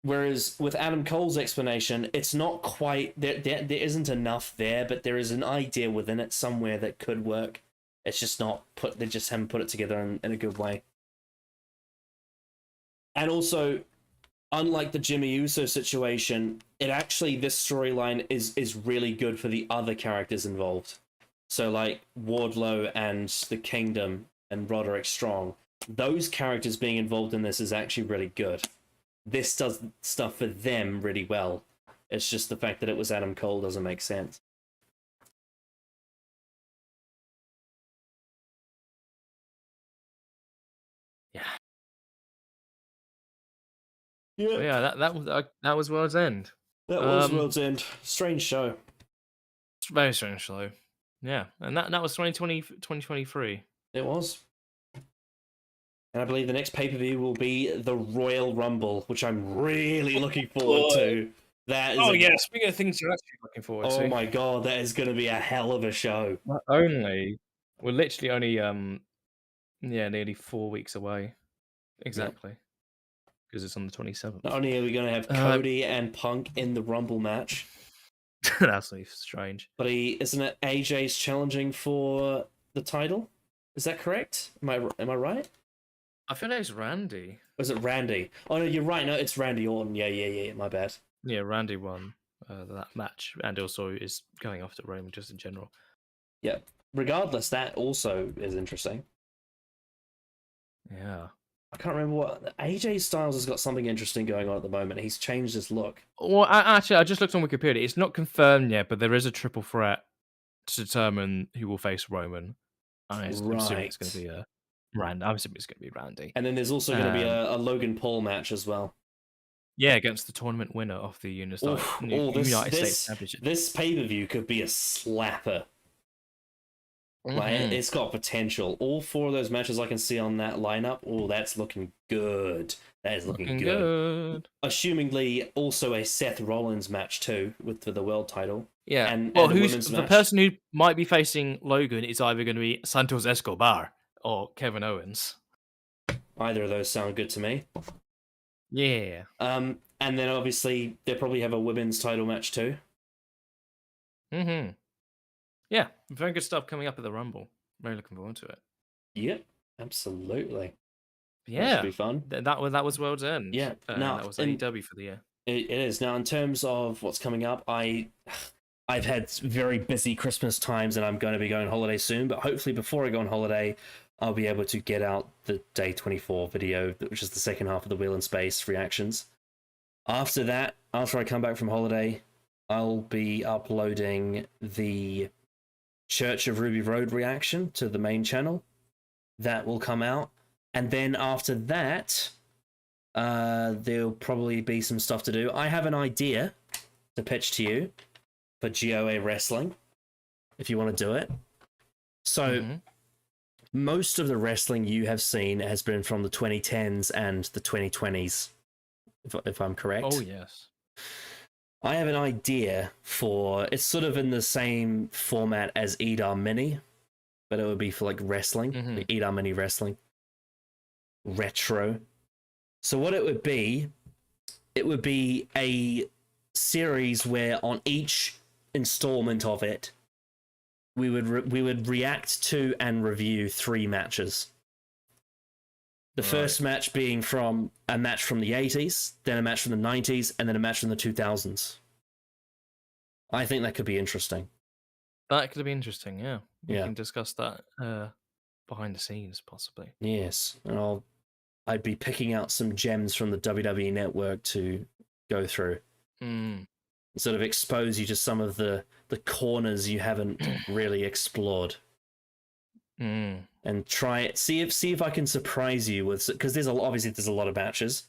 Whereas with Adam Cole's explanation, it's not quite there isn't enough there, but there is an idea within it somewhere that could work. It's just not put. They just haven't put it together in a good way. And also, unlike the Jimmy Uso situation, this storyline is really good for the other characters involved. So like Wardlow and the Kingdom and Roderick Strong, those characters being involved in this is actually really good. This does stuff for them really well. It's just the fact that it was Adam Cole doesn't make sense. Yeah. Yeah. Yeah, that was World's End. That was World's End. Strange show. It's a very strange show. Yeah, and that was 2023. It was. And I believe the next pay-per-view will be the Royal Rumble, which I'm really looking forward to. That is speaking of things you're actually looking forward to. Oh my god, that is going to be a hell of a show. We're literally only nearly 4 weeks away. Exactly. Because it's on the 27th. Not only are we going to have Cody and Punk in the Rumble match. That's strange. But isn't it AJ's challenging for the title? Is that correct? Am I right? I feel like it's Randy. Or is it Randy? Oh no, you're right. No, it's Randy Orton. Yeah. My bad. Yeah, Randy won that match, and also is going after Roman just in general. Yeah. Regardless, that also is interesting. Yeah. I can't remember what AJ Styles has got something interesting going on at the moment. He's changed his look. Well, I just looked on Wikipedia. It's not confirmed yet, but there is a triple threat to determine who will face Roman. I'm assuming it's going to be Randy. I'm assuming it's going to be Randy. And then there's also going to be a Logan Paul match as well. Yeah, against the tournament winner of the United States Championship. This pay-per-view could be a slapper. Like, it's got potential. All 4 of those matches I can see on that lineup, that's looking good. That is looking good. Assumingly, also a Seth Rollins match too, for the world title. Yeah. And who's the person who might be facing Logan is either going to be Santos Escobar or Kevin Owens. Either of those sound good to me. Yeah. And then obviously they'll probably have a women's title match too. Yeah, very good stuff coming up at the Rumble. Very looking forward to it. Yep, absolutely. Yeah, that should be fun. That was World's End. Yeah, that was AEW for the year. It is now. In terms of what's coming up, I've had very busy Christmas times, and I'm going to be going on holiday soon. But hopefully, before I go on holiday, I'll be able to get out the Day 24 video, which is the second half of the Wheel in Space reactions. After that, after I come back from holiday, I'll be uploading the Church of Ruby Road reaction to the main channel. That will come out. And then after that, there'll probably be some stuff to do. I have an idea to pitch to you for GoAWrestling, if you want to do it. So, most of the wrestling you have seen has been from the 2010s and the 2020s, if I'm correct. Oh, yes. I have an idea for... It's sort of in the same format as EDAR Mini, but it would be for, like, wrestling. Like EDAR Mini wrestling. Retro. So what it would be a series where on each installment of it, we would react to and review 3 matches. The first match being from a match from the 80s, then a match from the 90s, and then a match from the 2000s. I think that could be interesting. That could be interesting, yeah. We can discuss that behind the scenes, possibly. Yes, and I'd be picking out some gems from the WWE Network to go through. Sort of expose you to some of the corners you haven't really explored. and try it. See if I can surprise you with, because there's obviously there's a lot of matches,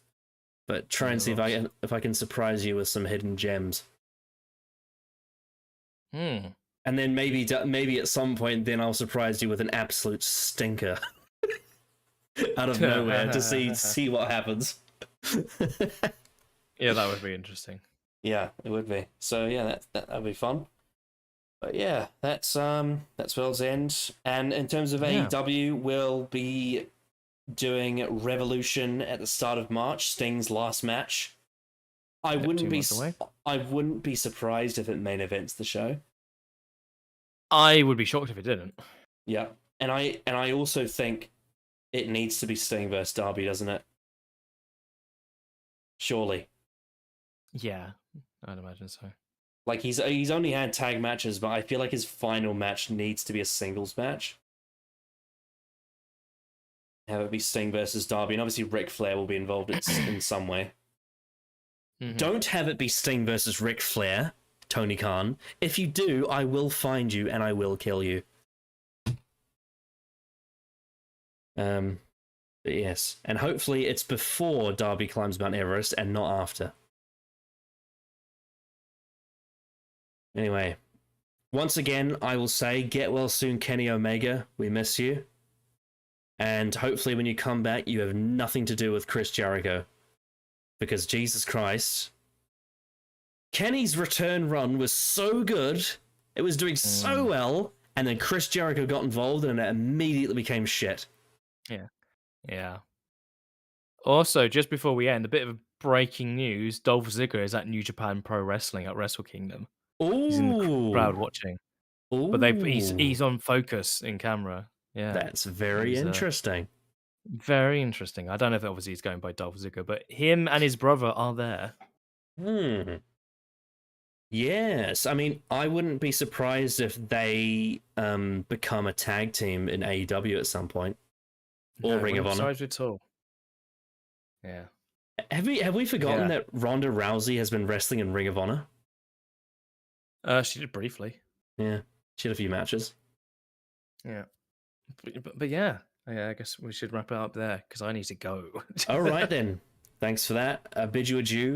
but try and see if I can surprise you with some hidden gems. And then maybe at some point then I'll surprise you with an absolute stinker out of nowhere to see what happens. Yeah, that would be interesting. Yeah, it would be. So yeah, that'd be fun. But yeah, that's World's End. And in terms of AEW, we'll be doing Revolution at the start of March, Sting's last match. I wouldn't be surprised if it main events the show. I would be shocked if it didn't. Yeah. And I also think it needs to be Sting versus Darby, doesn't it? Surely. Yeah, I'd imagine so. Like, he's only had tag matches, but I feel like his final match needs to be a singles match. Have it be Sting versus Darby, and obviously Ric Flair will be involved in some way. Don't have it be Sting versus Ric Flair, Tony Khan. If you do, I will find you and I will kill you. But yes, and hopefully it's before Darby climbs Mount Everest and not after. Anyway, once again, I will say, get well soon, Kenny Omega. We miss you. And hopefully when you come back, you have nothing to do with Chris Jericho. Because Jesus Christ, Kenny's return run was so good. It was doing so well. And then Chris Jericho got involved and it immediately became shit. Yeah. Also, just before we end, a bit of breaking news. Dolph Ziggler is at New Japan Pro Wrestling at Wrestle Kingdom. Ooh. He's in the crowd watching. Ooh. But he's on focus in camera. Yeah. That's very interesting. Very interesting. I don't know if obviously he's going by Dolph Ziggler, but him and his brother are there. Yes. I mean, I wouldn't be surprised if they become a tag team in AEW at some point. Or Ring of Honor. At all. Yeah. Have we forgotten that Ronda Rousey has been wrestling in Ring of Honor? She did briefly. Yeah. She had a few matches. Yeah. But yeah. I guess we should wrap it up there because I need to go. All right then. Thanks for that. Bid you adieu.